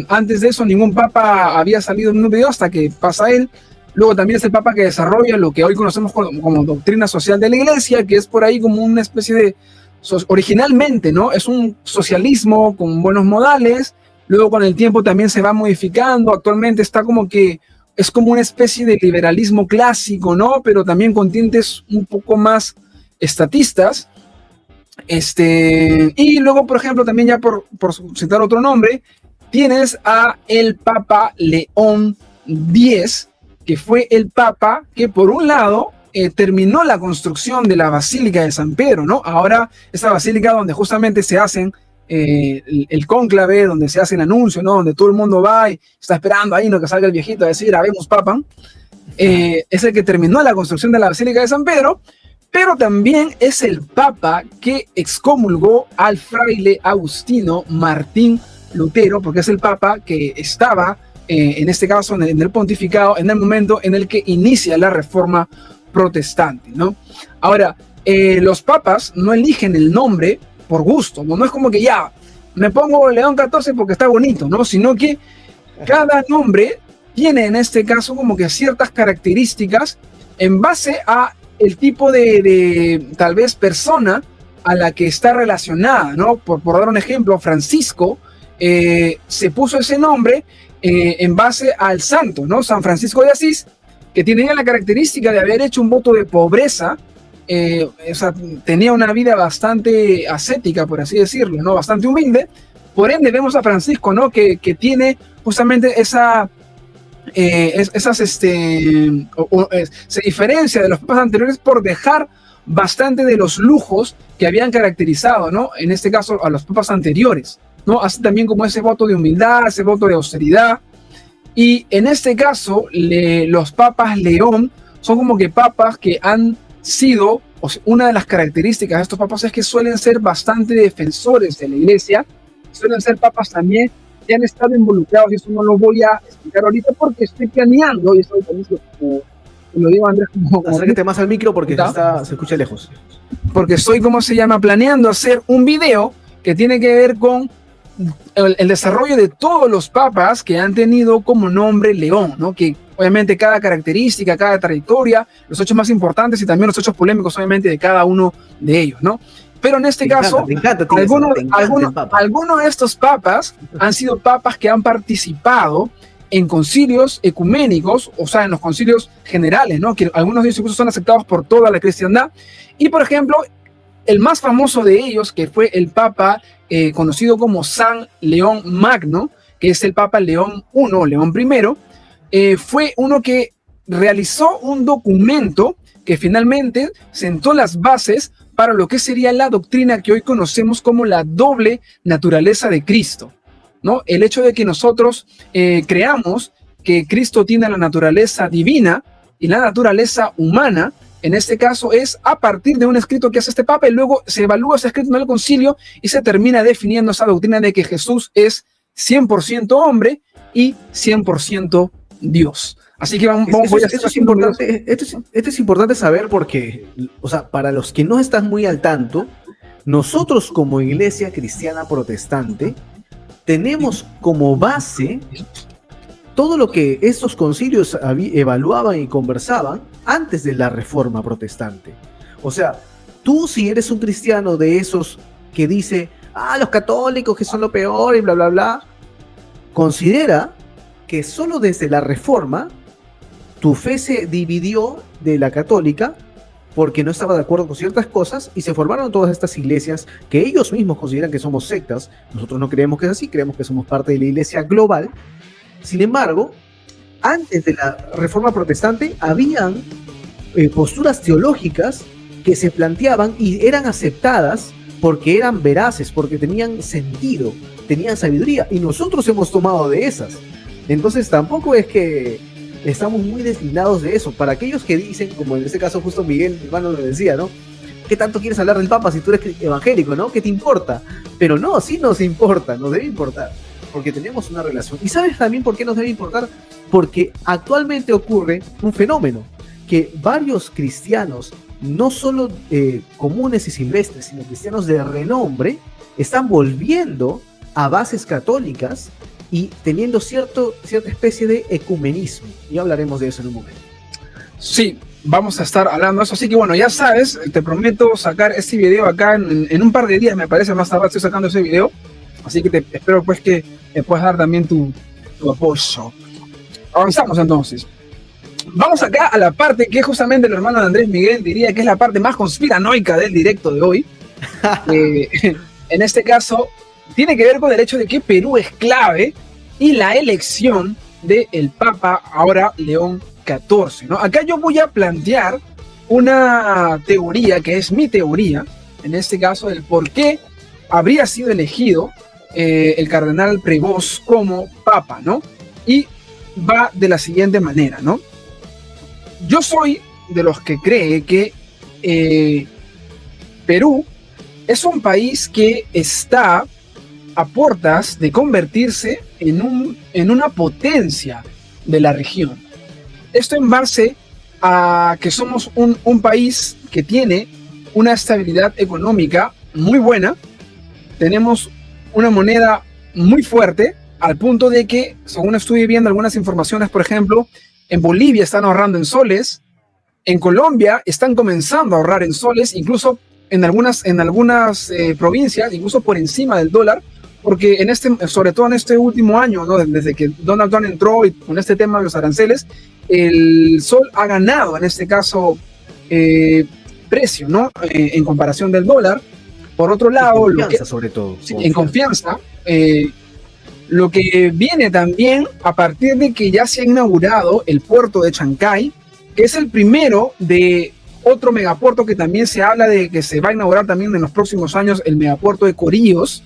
Antes de eso ningún papa había salido en un video hasta que pasa él. Luego también es el papa que desarrolla lo que hoy conocemos como doctrina social de la iglesia, que es por ahí como una especie de, originalmente, ¿no? Es un socialismo con buenos modales, luego con el tiempo también se va modificando, actualmente está como que es como una especie de liberalismo clásico, ¿no? Pero también con tintes un poco más estatistas. Y luego, por ejemplo, también ya por citar otro nombre, tienes a el Papa León X, que fue el Papa que por un lado terminó la construcción de la Basílica de San Pedro, ¿no? Ahora esa basílica donde justamente se hacen el cónclave, donde se hace el anuncio, ¿no? Donde todo el mundo va y está esperando ahí, ¿no? Que salga el viejito a decir, habemos Papa. Es el que terminó la construcción de la Basílica de San Pedro, pero también es el Papa que excomulgó al fraile agustino Martín Lutero, porque es el Papa que estaba en este caso en el pontificado, en el momento en el que inicia la reforma protestante, ¿no? Ahora, los papas no eligen el nombre por gusto, ¿no? No es como que ya, me pongo León XIV porque está bonito, ¿no? Sino que cada nombre tiene en este caso como que ciertas características en base a el tipo de tal vez persona a la que está relacionada, ¿no? Por dar un ejemplo, Francisco se puso ese nombre en base al santo, ¿no? San Francisco de Asís, que tenía la característica de haber hecho un voto de pobreza, o sea, tenía una vida bastante ascética, por así decirlo, ¿no? Bastante humilde. Por ende, vemos a Francisco, ¿no? Que tiene justamente se diferencia de los papas anteriores por dejar bastante de los lujos que habían caracterizado, ¿no? En este caso, a los papas anteriores, ¿no? Así también como ese voto de humildad, ese voto de austeridad. Y en este caso, los papas León son como que papas que han sido, o sea, una de las características de estos papas es que suelen ser bastante defensores de la iglesia, suelen ser papas también que han estado involucrados, y eso no lo voy a explicar ahorita porque estoy planeando, y eso también lo digo Andrés, acércate más al micro porque se escucha lejos. Porque estoy, planeando hacer un video que tiene que ver con el desarrollo de todos los papas que han tenido como nombre León, ¿no? Que obviamente cada característica, cada trayectoria, los hechos más importantes y también los hechos polémicos obviamente de cada uno de ellos, ¿no? Pero en este caso, algunos de estos papas han sido papas que han participado en concilios ecuménicos, o sea, en los concilios generales, ¿no? Que algunos de ellos incluso son aceptados por toda la cristiandad. Y, por ejemplo, el más famoso de ellos, que fue el papa conocido como San León Magno, que es el Papa León I, León I, fue uno que realizó un documento que finalmente sentó las bases para lo que sería la doctrina que hoy conocemos como la doble naturaleza de Cristo, ¿no? El hecho de que nosotros creamos que Cristo tiene la naturaleza divina y la naturaleza humana, en este caso es a partir de un escrito que hace este Papa, y luego se evalúa ese escrito en el concilio y se termina definiendo esa doctrina de que Jesús es 100% hombre y 100% Dios. Así que esto es importante saber porque, o sea, para los que no están muy al tanto, nosotros como Iglesia Cristiana Protestante tenemos como base todo lo que estos concilios evaluaban y conversaban antes de la Reforma Protestante. O sea, tú si eres un cristiano de esos que dice, los católicos que son lo peor y bla, bla, bla, considera que solo desde la Reforma tu fe se dividió de la católica porque no estaba de acuerdo con ciertas cosas y se formaron todas estas iglesias que ellos mismos consideran que somos sectas. Nosotros no creemos que es así, creemos que somos parte de la iglesia global. Sin embargo, antes de la Reforma Protestante habían posturas teológicas que se planteaban y eran aceptadas porque eran veraces, porque tenían sentido, tenían sabiduría, y nosotros hemos tomado de esas. Entonces tampoco es que estamos muy deslindados de eso. Para aquellos que dicen, como en este caso justo Miguel, mi hermano, lo decía, ¿no? ¿Qué tanto quieres hablar del Papa si tú eres evangélico, ¿no? ¿Qué te importa? Pero no, sí nos importa, nos debe importar, porque tenemos una relación. ¿Y sabes también por qué nos debe importar? Porque actualmente ocurre un fenómeno, que varios cristianos, no solo comunes y silvestres, sino cristianos de renombre, están volviendo a bases católicas y teniendo cierta especie de ecumenismo. Y hablaremos de eso en un momento. Sí, vamos a estar hablando de eso. Así que bueno, ya sabes, te prometo sacar este video acá en un par de días, me parece, más tarde estoy sacando ese video. Así que espero pues que me puedas dar también tu apoyo. Avanzamos entonces. Vamos acá a la parte que justamente el hermano de Andrés Miguel diría que es la parte más conspiranoica del directo de hoy. En este caso, tiene que ver con el hecho de que Perú es clave y la elección del Papa ahora León XIV, ¿no? Acá yo voy a plantear una teoría que es mi teoría, en este caso, del por qué habría sido elegido el cardenal Prevost como Papa, ¿no? Y va de la siguiente manera, ¿no? Yo soy de los que cree que Perú es un país que está a puertas de convertirse en una potencia de la región. Esto en base a que somos un país que tiene una estabilidad económica muy buena, tenemos una moneda muy fuerte, al punto de que, según estuve viendo algunas informaciones, por ejemplo, en Bolivia están ahorrando en soles, en Colombia están comenzando a ahorrar en soles, incluso en algunas provincias, incluso por encima del dólar, porque sobre todo en este último año, ¿no? Desde que Donald Trump entró y con este tema de los aranceles, el sol ha ganado, en este caso, precio, ¿no? En comparación del dólar. Por otro lado, sobre todo. Sí, en confianza. Lo que viene también a partir de que ya se ha inaugurado el puerto de Chancay, que es el primero de otro megapuerto que también se habla de que se va a inaugurar también en los próximos años, el megapuerto de Coríos,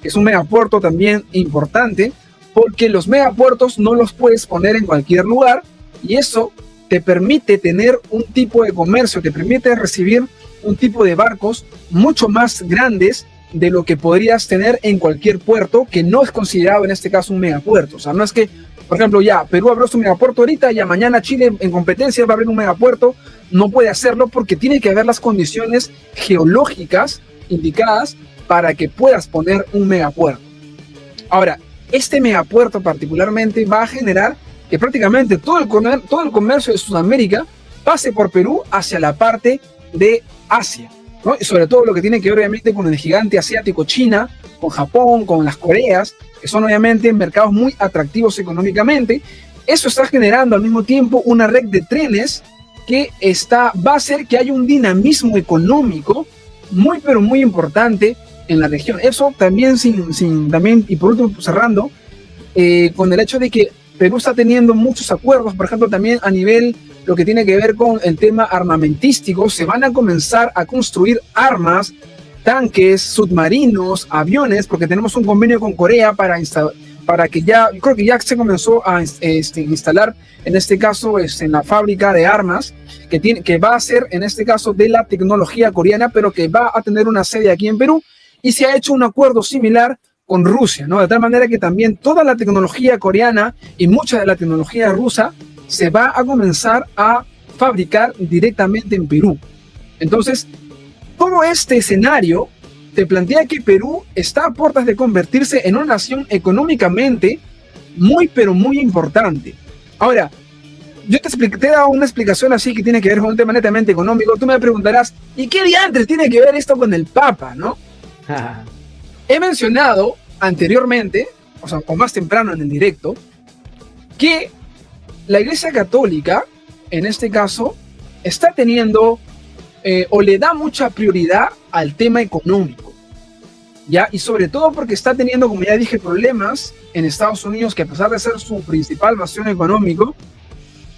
que es un megapuerto también importante, porque los megapuertos no los puedes poner en cualquier lugar y eso te permite tener un tipo de comercio, te permite recibir un tipo de barcos mucho más grandes de lo que podrías tener en cualquier puerto que no es considerado en este caso un megapuerto. O sea, no es que, por ejemplo, ya Perú abrió su megapuerto ahorita, ya mañana Chile en competencia va a abrir un megapuerto. No puede hacerlo porque tiene que haber las condiciones geológicas indicadas para que puedas poner un megapuerto. Ahora, este megapuerto particularmente va a generar que prácticamente todo el comercio de Sudamérica pase por Perú hacia la parte de Asia, ¿no? Y sobre todo lo que tiene que ver obviamente con el gigante asiático China, con Japón, con las Coreas, que son obviamente mercados muy atractivos económicamente. Eso está generando al mismo tiempo una red de trenes que va a hacer que haya un dinamismo económico muy pero muy importante en la región. Eso también también, y por último cerrando, con el hecho de que Perú está teniendo muchos acuerdos, por ejemplo también a nivel lo que tiene que ver con el tema armamentístico, se van a comenzar a construir armas, tanques, submarinos, aviones, porque tenemos un convenio con Corea para que ya, yo creo que ya se comenzó a instalar, en este caso, en la fábrica de armas, que va a ser, en este caso, de la tecnología coreana, pero que va a tener una sede aquí en Perú, y se ha hecho un acuerdo similar con Rusia, ¿no? De tal manera que también toda la tecnología coreana y mucha de la tecnología rusa se va a comenzar a fabricar directamente en Perú. Entonces, todo este escenario te plantea que Perú está a puertas de convertirse en una nación económicamente muy, pero muy importante. Ahora, yo te he dado una explicación así que tiene que ver con un tema netamente económico. Tú me preguntarás, ¿y qué diantres tiene que ver esto con el Papa, no? He mencionado anteriormente, o más temprano en el directo, que la Iglesia Católica, en este caso, está teniendo o le da mucha prioridad al tema económico, ¿ya? Y sobre todo porque está teniendo, como ya dije, problemas en Estados Unidos, que a pesar de ser su principal bastión económico,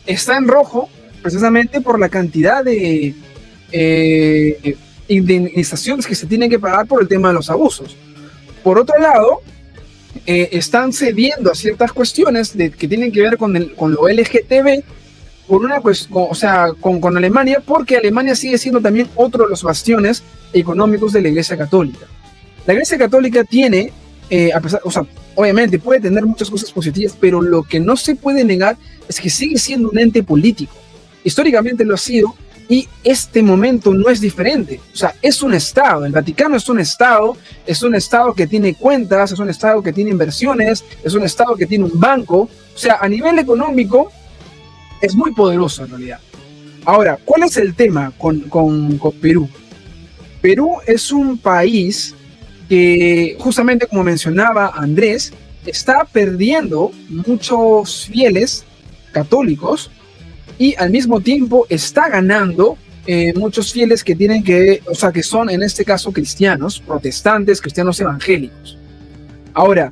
está en rojo precisamente por la cantidad de indemnizaciones que se tienen que pagar por el tema de los abusos. Por otro lado, están cediendo a ciertas cuestiones que tienen que ver con lo LGTB, con Alemania, porque Alemania sigue siendo también otro de los bastiones económicos de la Iglesia Católica. La Iglesia Católica tiene, obviamente puede tener muchas cosas positivas, pero lo que no se puede negar es que sigue siendo un ente político. Históricamente lo ha sido, y este momento no es diferente. O sea, es un Estado. El Vaticano es un Estado que tiene cuentas, es un Estado que tiene inversiones, es un Estado que tiene un banco. O sea, a nivel económico es muy poderoso en realidad. Ahora, ¿cuál es el tema con Perú? Perú es un país que, justamente como mencionaba Andrés, está perdiendo muchos fieles católicos y al mismo tiempo está ganando muchos fieles que que son en este caso cristianos, protestantes, cristianos evangélicos. Ahora,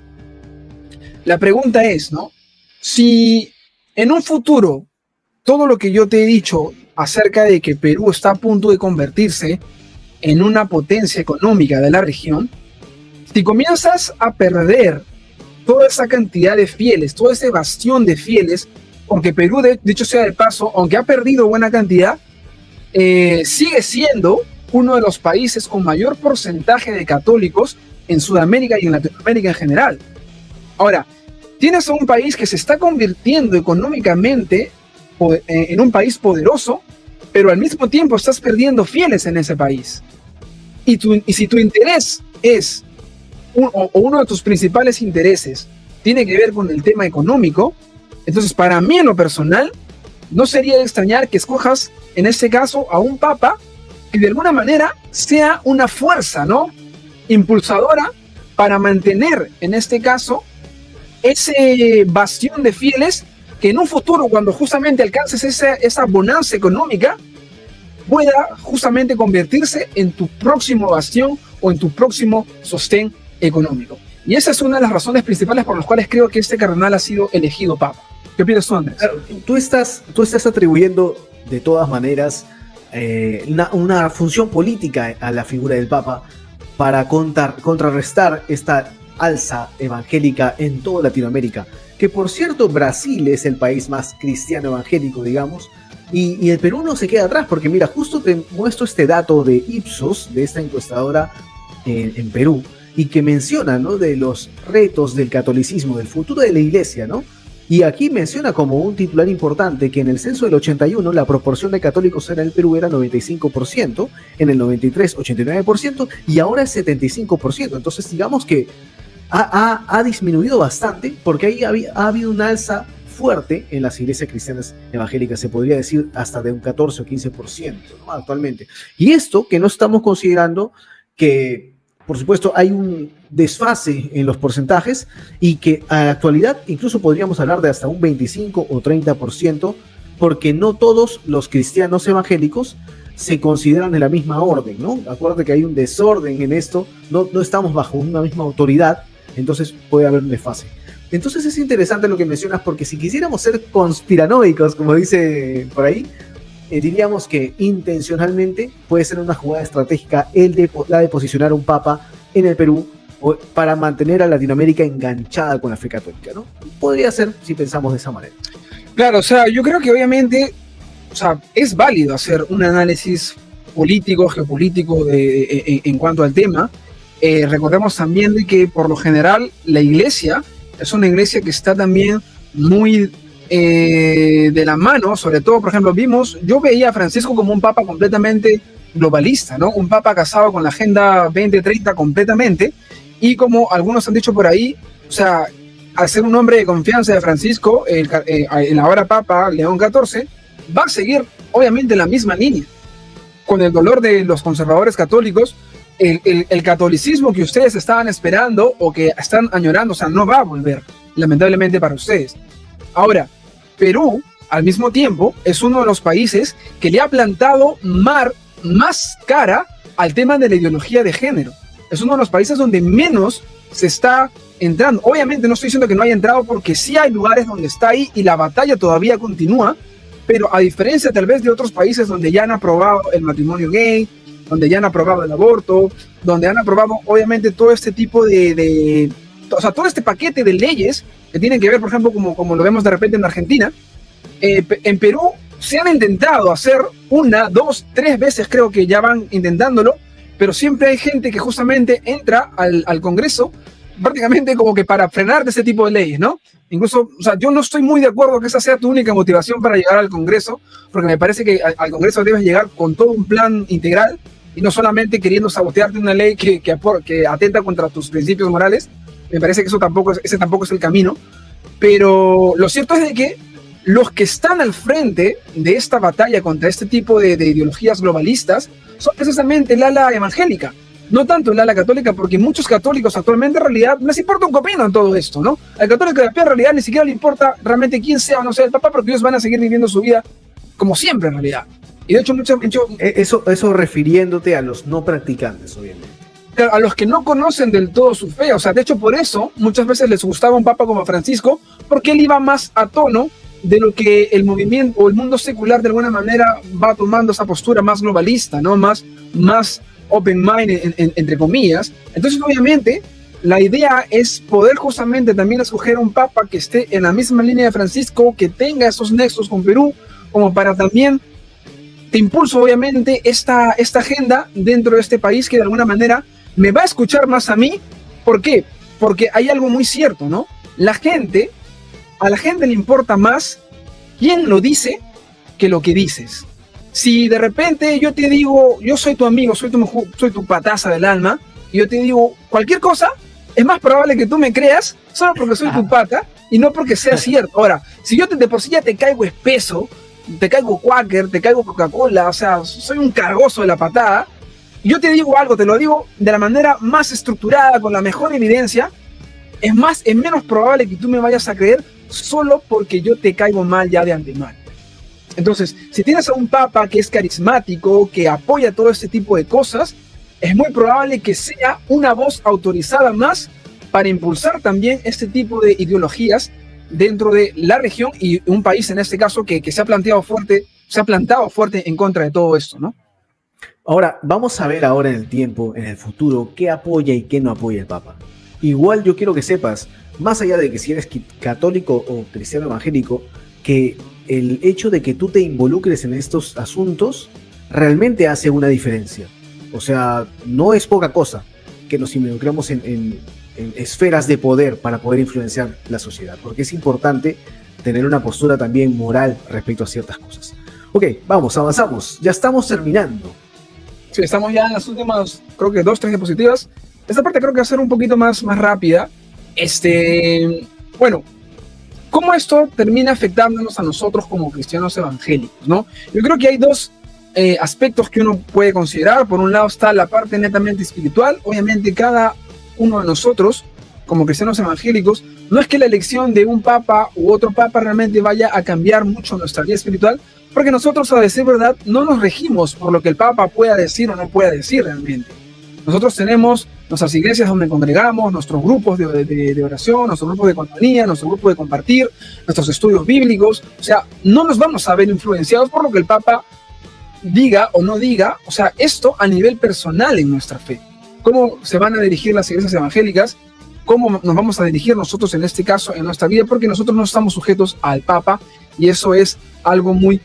la pregunta es, ¿no? Si en un futuro todo lo que yo te he dicho acerca de que Perú está a punto de convertirse en una potencia económica de la región, si comienzas a perder toda esa cantidad de fieles, todo ese bastión de fieles, porque Perú, dicho sea de paso, aunque ha perdido buena cantidad, sigue siendo uno de los países con mayor porcentaje de católicos en Sudamérica y en Latinoamérica en general. Ahora, tienes a un país que se está convirtiendo económicamente en un país poderoso, pero al mismo tiempo estás perdiendo fieles en ese país. Y si tu interés es, o uno de tus principales intereses tiene que ver con el tema económico, entonces para mí en lo personal no sería de extrañar que escojas en este caso a un papa que de alguna manera sea una fuerza, ¿no?, impulsadora para mantener en este caso ese bastión de fieles que en un futuro, cuando justamente alcances esa bonanza económica, pueda justamente convertirse en tu próximo bastión o en tu próximo sostén económico. Y esa es una de las razones principales por las cuales creo que este cardenal ha sido elegido papa. ¿Qué opinas tú, Andrés? Claro, tú estás atribuyendo de todas maneras una función política a la figura del papa para contrarrestar esta alza evangélica en toda Latinoamérica, que por cierto Brasil es el país más cristiano evangélico, digamos, y el Perú no se queda atrás, porque mira, justo te muestro este dato de Ipsos, de esta encuestadora en Perú, y que menciona, ¿no?, de los retos del catolicismo, del futuro de la iglesia, ¿no? Y aquí menciona como un titular importante que en el censo del 81 la proporción de católicos en el Perú era 95%, en el 93 89% y ahora es 75%. Entonces digamos que ha disminuido bastante, porque ahí ha habido un alza fuerte en las iglesias cristianas evangélicas, se podría decir hasta de un 14 o 15%, ¿no?, actualmente. Y esto que no estamos considerando que, por supuesto, hay un desfase en los porcentajes y que a la actualidad incluso podríamos hablar de hasta un 25 o 30%, porque no todos los cristianos evangélicos se consideran de la misma orden, ¿no? Acuérdate que hay un desorden en esto, no estamos bajo una misma autoridad, entonces puede haber un desfase. Entonces es interesante lo que mencionas, porque si quisiéramos ser conspiranoicos, como dice por ahí, diríamos que intencionalmente puede ser una jugada estratégica la de posicionar a un papa en el Perú para mantener a Latinoamérica enganchada con la fe católica, ¿no? Podría ser si pensamos de esa manera. Claro, o sea, yo creo que obviamente, o sea, es válido hacer un análisis político, geopolítico en cuanto al tema. Recordemos también de que por lo general la iglesia es una iglesia que está también muy de la mano, sobre todo, por ejemplo, yo veía a Francisco como un papa completamente globalista, ¿no? Un papa casado con la Agenda 2030 completamente, y como algunos han dicho por ahí, o sea, al ser un hombre de confianza de Francisco, el ahora papa León XIV va a seguir obviamente la misma línea. Con el dolor de los conservadores católicos, el catolicismo que ustedes estaban esperando o que están añorando, o sea, no va a volver, lamentablemente para ustedes. Ahora, Perú, al mismo tiempo, es uno de los países que le ha plantado más cara al tema de la ideología de género. Es uno de los países donde menos se está entrando. Obviamente no estoy diciendo que no haya entrado, porque sí hay lugares donde está ahí y la batalla todavía continúa, pero a diferencia tal vez de otros países donde ya han aprobado el matrimonio gay, donde ya han aprobado el aborto, donde han aprobado obviamente todo este tipo de o sea, todo este paquete de leyes que tienen que ver, por ejemplo, como lo vemos de repente en Argentina, en Perú se han intentado hacer 1, 2, 3 veces, creo que ya van intentándolo, pero siempre hay gente que justamente entra al Congreso prácticamente como que para frenar de ese tipo de leyes, ¿no? Incluso, o sea, yo no estoy muy de acuerdo que esa sea tu única motivación para llegar al Congreso, porque me parece que al Congreso debes llegar con todo un plan integral y no solamente queriendo sabotearte una ley que atenta contra tus principios morales. Me parece que ese tampoco es el camino. Pero lo cierto es de que los que están al frente de esta batalla contra este tipo de ideologías globalistas son precisamente el ala evangélica, no tanto el ala católica, porque muchos católicos actualmente en realidad les importa un copino en todo esto, ¿no? Al católico de pie en realidad ni siquiera le importa realmente quién sea o no sea el Papa, porque ellos van a seguir viviendo su vida como siempre en realidad. Y de hecho, eso refiriéndote a los no practicantes, obviamente. A los que no conocen del todo su fe, o sea, de hecho por eso muchas veces les gustaba un Papa como Francisco, porque él iba más a tono de lo que el movimiento o el mundo secular de alguna manera va tomando esa postura más globalista, ¿no? Más open mind, entre comillas. Entonces, obviamente, la idea es poder justamente también escoger un Papa que esté en la misma línea de Francisco, que tenga esos nexos con Perú, como para también te impulso, obviamente, esta agenda dentro de este país que de alguna manera me va a escuchar más a mí. ¿Por qué? Porque hay algo muy cierto, ¿no? A la gente le importa más quién lo dice que lo que dices. Si de repente yo te digo, yo soy tu amigo, soy tu pataza del alma, y yo te digo cualquier cosa, es más probable que tú me creas solo porque soy tu pata y no porque sea cierto. Ahora, si yo de por sí ya te caigo espeso, te caigo Quaker, te caigo Coca-Cola, o sea, soy un cargoso de la patada, y yo te digo algo, te lo digo de la manera más estructurada, con la mejor evidencia, es menos probable que tú me vayas a creer solo porque yo te caigo mal ya de antemano. Entonces, si tienes a un Papa que es carismático, que apoya todo este tipo de cosas, es muy probable que sea una voz autorizada más para impulsar también este tipo de ideologías dentro de la región y un país en este caso que se ha plantado fuerte en contra de todo esto, ¿no? Ahora, vamos a ver ahora en el tiempo, en el futuro, qué apoya y qué no apoya el Papa. Igual yo quiero que sepas, más allá de que si eres católico o cristiano evangélico, que el hecho de que tú te involucres en estos asuntos realmente hace una diferencia. O sea, no es poca cosa que nos involucremos en esferas de poder para poder influenciar la sociedad, porque es importante tener una postura también moral respecto a ciertas cosas. Ok, vamos, avanzamos, ya estamos terminando. Sí, estamos ya en las últimas, creo que 2, 3 diapositivas. Esta parte creo que va a ser un poquito más rápida. Bueno, ¿cómo esto termina afectándonos a nosotros como cristianos evangélicos, ¿no? Yo creo que hay dos aspectos que uno puede considerar. Por un lado está la parte netamente espiritual. Obviamente cada uno de nosotros, como cristianos evangélicos, no es que la elección de un papa u otro papa realmente vaya a cambiar mucho nuestra vida espiritual, porque nosotros, a decir verdad, no nos regimos por lo que el papa pueda decir o no pueda decir realmente. Nosotros tenemos nuestras iglesias donde congregamos, nuestros grupos de oración, nuestros grupos de compañía, nuestro grupo de compartir, nuestros estudios bíblicos. O sea, no nos vamos a ver influenciados por lo que el Papa diga o no diga. O sea, esto a nivel personal en nuestra fe. ¿Cómo se van a dirigir las iglesias evangélicas? ¿Cómo nos vamos a dirigir nosotros en este caso en nuestra vida? Porque nosotros no estamos sujetos al Papa y eso es algo muy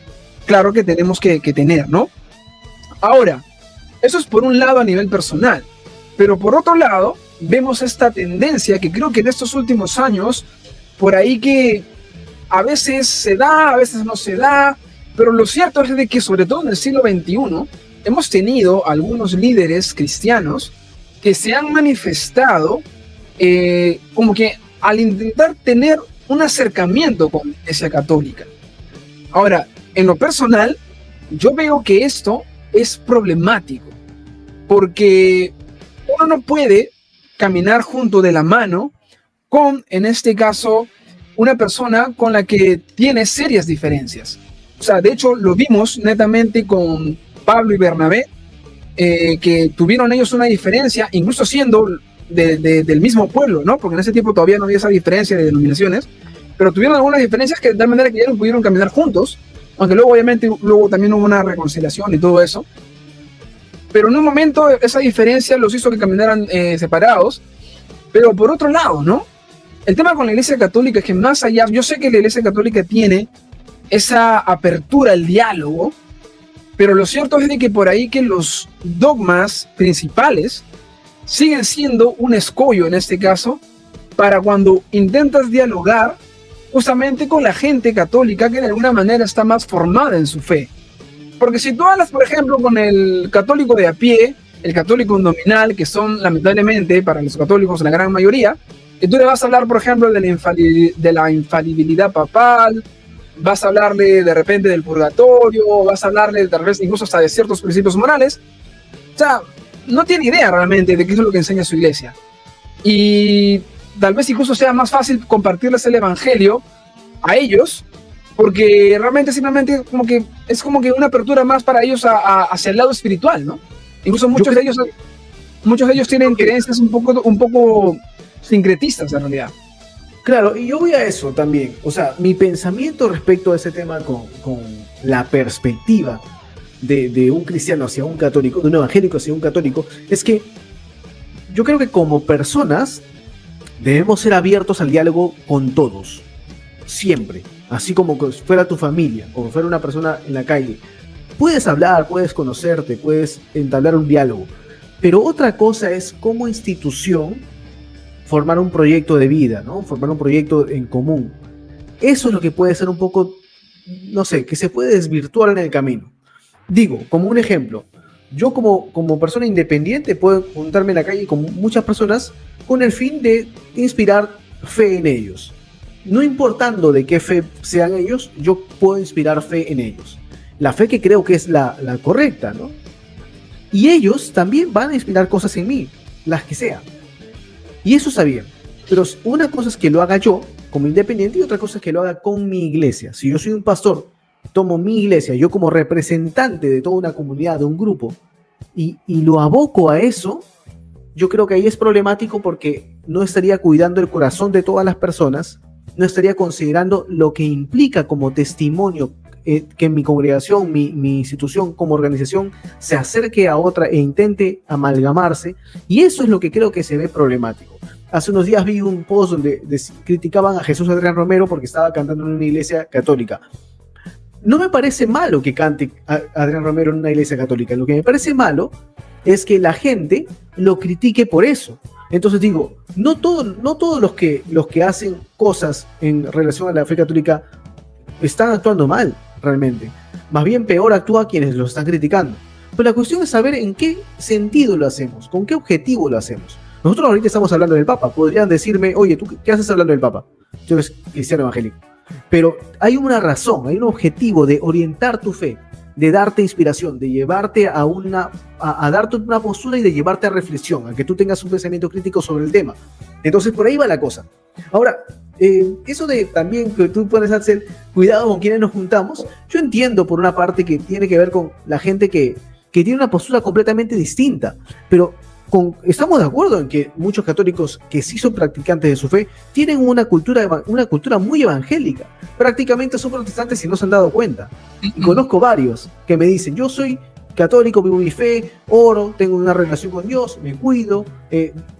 claro que tenemos que tener, ¿no? Ahora, eso es por un lado a nivel personal, pero por otro lado vemos esta tendencia que creo que en estos últimos años, por ahí que a veces se da, a veces no se da, pero lo cierto es de que sobre todo en el siglo XXI hemos tenido algunos líderes cristianos que se han manifestado como que al intentar tener un acercamiento con la Iglesia Católica. Ahora, en lo personal, yo veo que esto es problemático, porque uno no puede caminar junto de la mano con, en este caso, una persona con la que tiene serias diferencias. O sea, de hecho, lo vimos netamente con Pablo y Bernabé, que tuvieron ellos una diferencia, incluso siendo del mismo pueblo, ¿no? Porque en ese tiempo todavía no había esa diferencia de denominaciones, pero tuvieron algunas diferencias que de tal manera que ya no pudieron caminar juntos, aunque luego obviamente también hubo una reconciliación y todo eso. Pero en un momento esa diferencia los hizo que caminaran separados, Pero por otro lado, ¿no? El tema con la Iglesia Católica es que más allá, yo sé que la Iglesia Católica tiene esa apertura al diálogo, pero lo cierto es de que por ahí que los dogmas principales siguen siendo un escollo en este caso para cuando intentas dialogar justamente con la gente católica que de alguna manera está más formada en su fe. Porque si tú hablas, por ejemplo, con el católico de a pie, el católico nominal, que son lamentablemente para los católicos la gran mayoría, y tú le vas a hablar, por ejemplo, de la infalibilidad papal, vas a hablarle de repente del purgatorio, vas a hablarle tal vez incluso hasta de ciertos principios morales, o sea, no tiene idea realmente de qué es lo que enseña su iglesia. Y tal vez incluso sea más fácil compartirles el evangelio a ellos, porque realmente simplemente como que es como que una apertura más para ellos hacia el lado espiritual, ¿no? Incluso muchos de ellos tienen creencias un poco sincretistas en realidad. Claro, y yo voy a eso también. O sea, mi pensamiento respecto a ese tema con la perspectiva de un cristiano hacia un católico, de un evangélico hacia un católico, es que yo creo que como personas debemos ser abiertos al diálogo con todos, siempre, así como fuera tu familia, como fuera una persona en la calle. Puedes hablar, puedes conocerte, puedes entablar un diálogo, pero otra cosa es como institución formar un proyecto de vida, ¿no? Formar un proyecto en común. Eso es lo que puede ser un poco, no sé, que se puede desvirtuar en el camino. Digo, como un ejemplo, yo como persona independiente puedo juntarme en la calle con muchas personas con el fin de inspirar fe en ellos. No importando de qué fe sean ellos, yo puedo inspirar fe en ellos. La fe que creo que es la correcta, ¿no? Y ellos también van a inspirar cosas en mí, las que sean. Y eso está bien. Pero una cosa es que lo haga yo como independiente y otra cosa es que lo haga con mi iglesia. Si yo soy un pastor, tomo mi iglesia, yo como representante de toda una comunidad, de un grupo, y lo aboco a eso, yo creo que ahí es problemático porque no estaría cuidando el corazón de todas las personas, no estaría considerando lo que implica como testimonio que mi congregación, mi institución como organización se acerque a otra e intente amalgamarse, y eso es lo que creo que se ve problemático. Hace unos días vi un post donde criticaban a Jesús Adrián Romero porque estaba cantando en una iglesia católica. No me parece malo que cante Adrián Romero en una iglesia católica. Lo que me parece malo es que la gente lo critique por eso. Entonces digo, no todos los que hacen cosas en relación a la fe católica están actuando mal, realmente. Más bien peor actúa quienes lo están criticando. Pero la cuestión es saber en qué sentido lo hacemos, con qué objetivo lo hacemos. Nosotros ahorita estamos hablando del Papa. Podrían decirme, oye, ¿tú qué haces hablando del Papa? Tú eres cristiano evangélico. Pero hay una razón, hay un objetivo de orientar tu fe, de darte inspiración, de llevarte a darte una postura y de llevarte a reflexión, a que tú tengas un pensamiento crítico sobre el tema. Entonces por ahí va la cosa. Ahora, eso de también que tú puedes hacer cuidado con quienes nos juntamos, yo entiendo por una parte que tiene que ver con la gente que tiene una postura completamente distinta, pero estamos de acuerdo en que muchos católicos que sí son practicantes de su fe tienen una cultura muy evangélica. Prácticamente son protestantes y no se han dado cuenta. Y conozco varios que me dicen, yo soy católico, vivo mi fe, oro, tengo una relación con Dios, me cuido,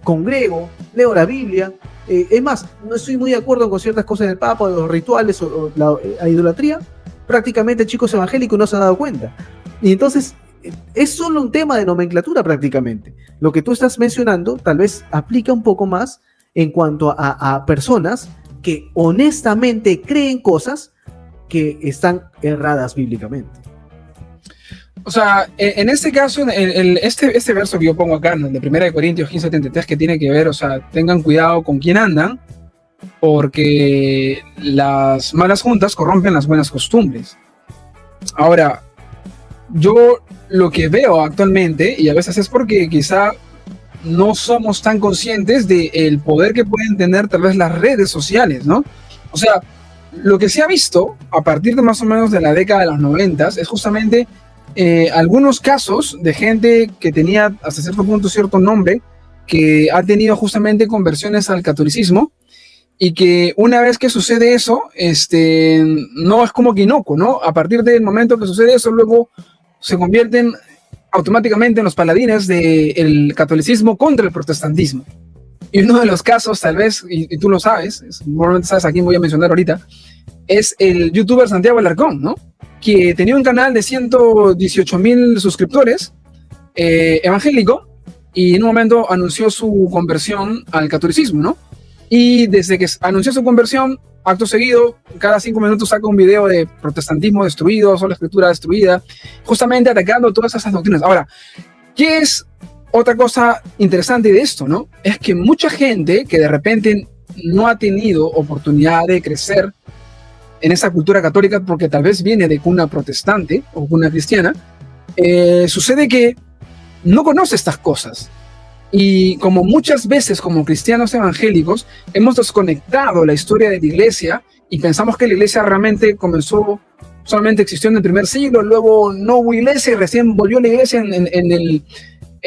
congrego, leo la Biblia. Es más, no estoy muy de acuerdo con ciertas cosas del Papa, o los rituales o la idolatría. Prácticamente chicos evangélicos no se han dado cuenta. Y entonces es solo un tema de nomenclatura prácticamente. Lo que tú estás mencionando tal vez aplica un poco más en cuanto a personas que honestamente creen cosas que están erradas bíblicamente. O sea, en este caso, este verso que yo pongo acá, de 1 Corintios 15:73, que tiene que ver, o sea, tengan cuidado con quién andan, porque las malas juntas corrompen las buenas costumbres. Ahora, yo lo que veo actualmente, y a veces es porque quizá no somos tan conscientes del poder que pueden tener tal vez las redes sociales, ¿no? O sea, lo que se ha visto a partir de más o menos de la década de los 90 es justamente algunos casos de gente que tenía hasta cierto punto cierto nombre, que ha tenido justamente conversiones al catolicismo, y que una vez que sucede eso, no es como que inocuo, ¿no? A partir del momento que sucede eso, luego se convierten automáticamente en los paladines del catolicismo contra el protestantismo. Y uno de los casos, tal vez, y tú lo sabes, probablemente sabes a quién voy a mencionar ahorita, es el youtuber Santiago Alarcón, ¿no? Que tenía un canal de 118,000 suscriptores, evangélico, y en un momento anunció su conversión al catolicismo, ¿no? Y desde que anunció su conversión, acto seguido, cada 5 minutos saca un video de protestantismo destruido, sola escritura destruida, justamente atacando todas esas doctrinas. Ahora, ¿qué es otra cosa interesante de esto, no? Es que mucha gente que de repente no ha tenido oportunidad de crecer en esa cultura católica porque tal vez viene de cuna protestante o cuna cristiana, sucede que no conoce estas cosas. Y como muchas veces como cristianos evangélicos hemos desconectado la historia de la iglesia y pensamos que la iglesia realmente comenzó, solamente existió en el primer siglo, luego no hubo iglesia y recién volvió la iglesia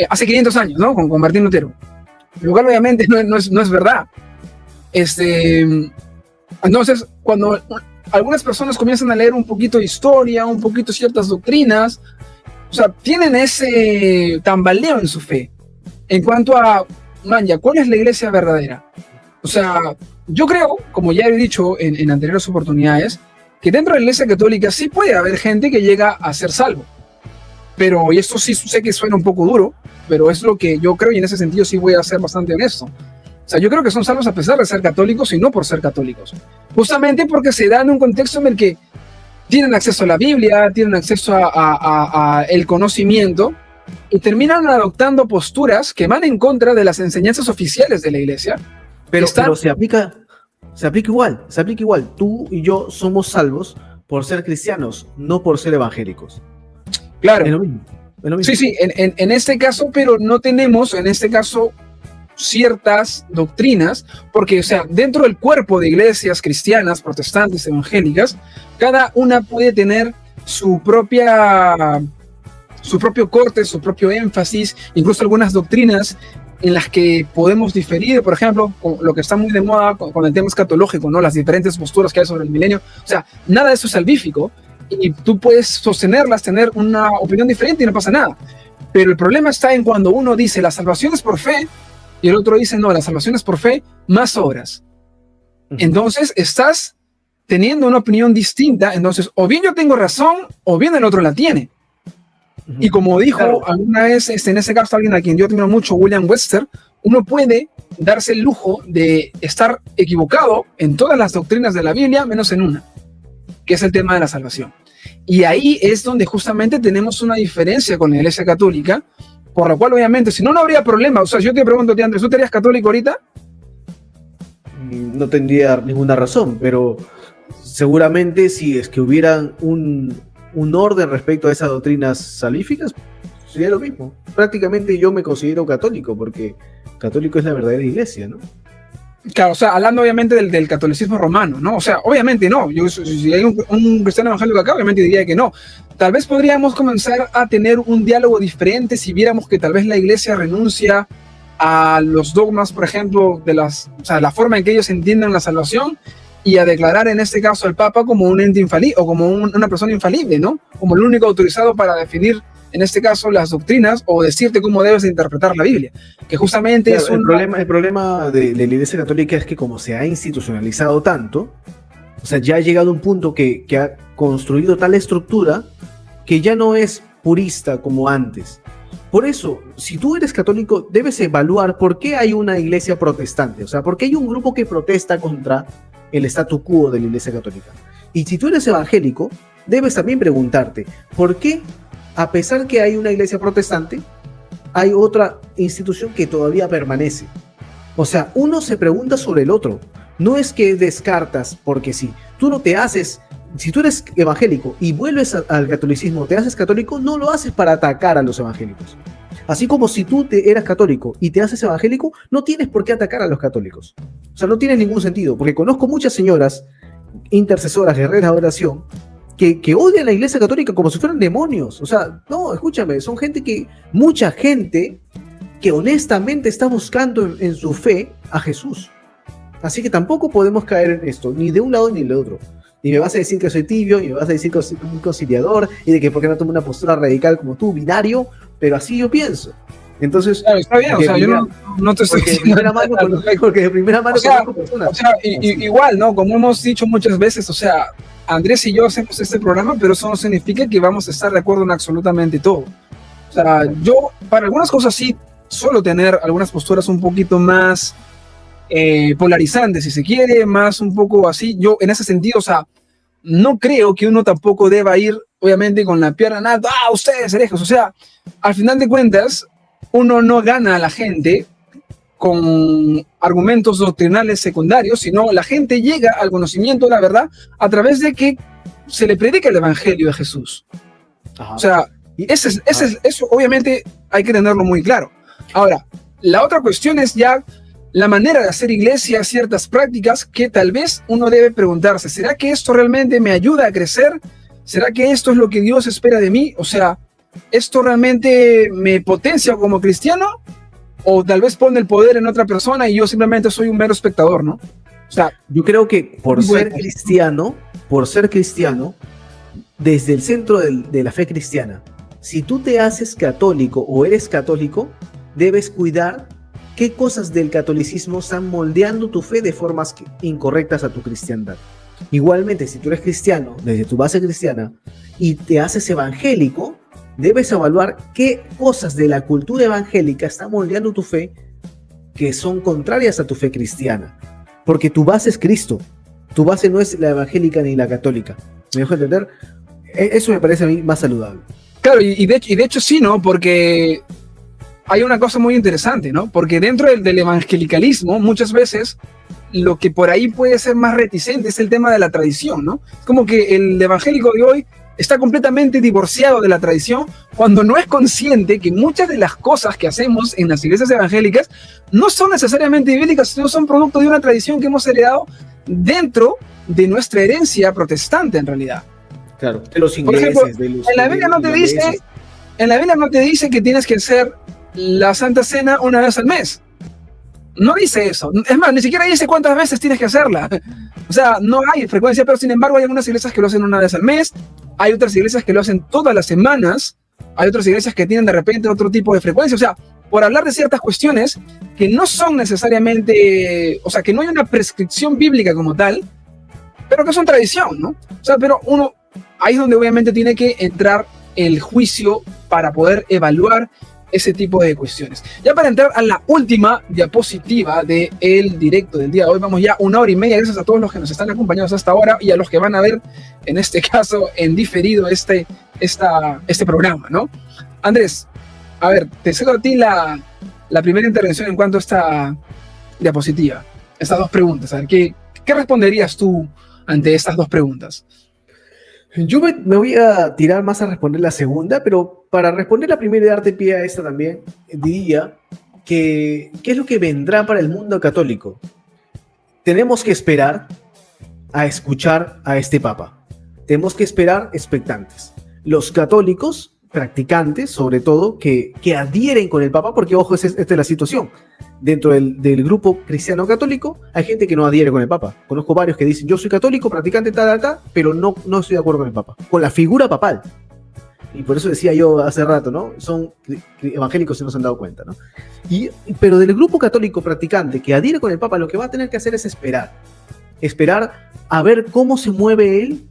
hace 500 años, ¿no? Con Martín Lutero. Lo cual obviamente no es verdad. Entonces, cuando algunas personas comienzan a leer un poquito de historia, un poquito ciertas doctrinas, o sea, tienen ese tambaleo en su fe. En cuanto a, ¿cuál es la iglesia verdadera? O sea, yo creo, como ya he dicho en anteriores oportunidades, que dentro de la iglesia católica sí puede haber gente que llega a ser salvo. Pero, y esto sí sé que suena un poco duro, pero es lo que yo creo y en ese sentido sí voy a ser bastante honesto. O sea, yo creo que son salvos a pesar de ser católicos y no por ser católicos. Justamente porque se da en un contexto en el que tienen acceso a la Biblia, tienen acceso a el conocimiento y terminan adoptando posturas que van en contra de las enseñanzas oficiales de la iglesia. Pero se aplica igual. Tú y yo somos salvos por ser cristianos, no por ser evangélicos. Claro. Es lo mismo. Sí, en este caso, pero no tenemos, en este caso, ciertas doctrinas, porque, o sea, dentro del cuerpo de iglesias cristianas, protestantes, evangélicas, cada una puede tener su propio corte, su propio énfasis, incluso algunas doctrinas en las que podemos diferir, por ejemplo, con lo que está muy de moda con el tema escatológico, ¿no? Las diferentes posturas que hay sobre el milenio. O sea, nada de eso es salvífico y tú puedes sostenerlas, tener una opinión diferente y no pasa nada. Pero el problema está en cuando uno dice la salvación es por fe y el otro dice no, la salvación es por fe más obras. Entonces estás teniendo una opinión distinta, entonces o bien yo tengo razón o bien el otro la tiene. Y como dijo alguna vez, en ese caso alguien a quien yo admiro mucho, William Webster, uno puede darse el lujo de estar equivocado en todas las doctrinas de la Biblia, menos en una, que es el tema de la salvación. Y ahí es donde justamente tenemos una diferencia con la Iglesia Católica, por la cual obviamente, si no, no habría problema. O sea, yo te pregunto, Andrés, ¿tú te harías católico ahorita? No tendría ninguna razón, pero seguramente si es que hubieran un orden respecto a esas doctrinas salvíficas, sería lo mismo. Prácticamente yo me considero católico, porque católico es la verdadera iglesia, ¿no? Claro, o sea, hablando obviamente del catolicismo romano, ¿no? O sea, obviamente no. Si hay un cristiano evangélico acá, obviamente diría que no. Tal vez podríamos comenzar a tener un diálogo diferente si viéramos que tal vez la iglesia renuncia a los dogmas, por ejemplo, la forma en que ellos entienden la salvación, y a declarar en este caso al Papa como un ente infalible o como una persona infalible, ¿no? Como el único autorizado para definir, en este caso, las doctrinas o decirte cómo debes interpretar la Biblia. Que justamente claro, es un... El problema de la Iglesia Católica es que como se ha institucionalizado tanto, o sea, ya ha llegado un punto que ha construido tal estructura que ya no es purista como antes. Por eso, si tú eres católico, debes evaluar por qué hay una iglesia protestante, o sea, por qué hay un grupo que protesta contra el statu quo de la Iglesia Católica. Y si tú eres evangélico, debes también preguntarte, ¿por qué, a pesar que hay una iglesia protestante, hay otra institución que todavía permanece? O sea, uno se pregunta sobre el otro. No es que descartas porque sí. Tú no te haces, si tú eres evangélico y vuelves al catolicismo, te haces católico, no lo haces para atacar a los evangélicos. Así como si tú eras católico y te haces evangélico, no tienes por qué atacar a los católicos. O sea, no tiene ningún sentido, porque conozco muchas señoras intercesoras, guerreras de oración, que odian la iglesia católica como si fueran demonios. O sea, no, escúchame, son mucha gente que honestamente está buscando en su fe a Jesús. Así que tampoco podemos caer en esto, ni de un lado ni del otro. Y me vas a decir que soy tibio, y me vas a decir que soy un conciliador, y de que por qué no tomo una postura radical como tú, binario, pero así yo pienso. Entonces, Claro, está bien, o sea, yo no te estoy porque de diciendo primera mano, porque de primera mano conozco personas. o sea, igual, ¿no? Como hemos dicho muchas veces, o sea, Andrés y yo hacemos este programa, pero eso no significa que vamos a estar de acuerdo en absolutamente todo. O sea, yo, para algunas cosas sí, suelo tener algunas posturas un poquito más polarizantes, si se quiere, más un poco así. Yo, en ese sentido, o sea, no creo que uno tampoco deba ir, obviamente, con la pierna en alto, ustedes herejes. O sea, al final de cuentas, uno no gana a la gente con argumentos doctrinales secundarios, sino la gente llega al conocimiento de la verdad a través de que se le predica el evangelio de Jesús. Ajá. O sea, eso obviamente hay que tenerlo muy claro. Ahora, la otra cuestión es ya la manera de hacer iglesia, ciertas prácticas que tal vez uno debe preguntarse, ¿será que esto realmente me ayuda a crecer? ¿Será que esto es lo que Dios espera de mí? O sea, ¿esto realmente me potencia como cristiano? O tal vez pone el poder en otra persona y yo simplemente soy un mero espectador, ¿no? O sea, yo creo que por ser cristiano, desde el centro de la fe cristiana, si tú te haces católico o eres católico, debes cuidar qué cosas del catolicismo están moldeando tu fe de formas incorrectas a tu cristiandad. Igualmente, si tú eres cristiano, desde tu base cristiana, y te haces evangélico, debes evaluar qué cosas de la cultura evangélica están moldeando tu fe que son contrarias a tu fe cristiana. Porque tu base es Cristo. Tu base no es la evangélica ni la católica. ¿Me dejo entender? Eso me parece a mí más saludable. Claro, y de hecho sí, ¿no? Porque hay una cosa muy interesante, ¿no? Porque dentro del evangelicalismo, muchas veces, lo que por ahí puede ser más reticente es el tema de la tradición, ¿no? Es como que el evangélico de hoy está completamente divorciado de la tradición cuando no es consciente que muchas de las cosas que hacemos en las iglesias evangélicas no son necesariamente bíblicas, sino son producto de una tradición que hemos heredado dentro de nuestra herencia protestante, en realidad. Claro, de los ingleses. Por ejemplo, en la Biblia no te dice que tienes que hacer la Santa Cena una vez al mes. No dice eso. Es más, ni siquiera dice cuántas veces tienes que hacerla. O sea, no hay frecuencia, pero sin embargo hay algunas iglesias que lo hacen una vez al mes, hay otras iglesias que lo hacen todas las semanas, hay otras iglesias que tienen de repente otro tipo de frecuencia. O sea, por hablar de ciertas cuestiones que no son necesariamente, o sea, que no hay una prescripción bíblica como tal, pero que son tradición, ¿no? O sea, pero uno, ahí es donde obviamente tiene que entrar el juicio para poder evaluar ese tipo de cuestiones. Ya para entrar a la última diapositiva del directo del día de hoy, vamos ya 1 hora y media, gracias a todos los que nos están acompañando hasta ahora y a los que van a ver, en este caso, en diferido este programa, ¿no? Andrés, a ver, te cedo a ti la primera intervención en cuanto a esta diapositiva, estas dos preguntas. A ver, ¿qué responderías tú ante estas dos preguntas? Yo me voy a tirar más a responder la segunda, pero para responder la primera y darte pie a esta también, diría que ¿qué es lo que vendrá para el mundo católico? Tenemos que esperar a escuchar a este Papa. Tenemos que esperar expectantes. Los católicos, practicantes, sobre todo, que adhieren con el Papa, porque ojo, esta es la situación. Dentro del grupo cristiano católico hay gente que no adhiere con el Papa. Conozco varios que dicen, yo soy católico, practicante, pero no estoy de acuerdo con el Papa, con la figura papal. Y por eso decía yo hace rato, ¿no? Son evangélicos si no se han dado cuenta, ¿no? Pero del grupo católico practicante que adhiere con el Papa, lo que va a tener que hacer es esperar. Esperar a ver cómo se mueve él,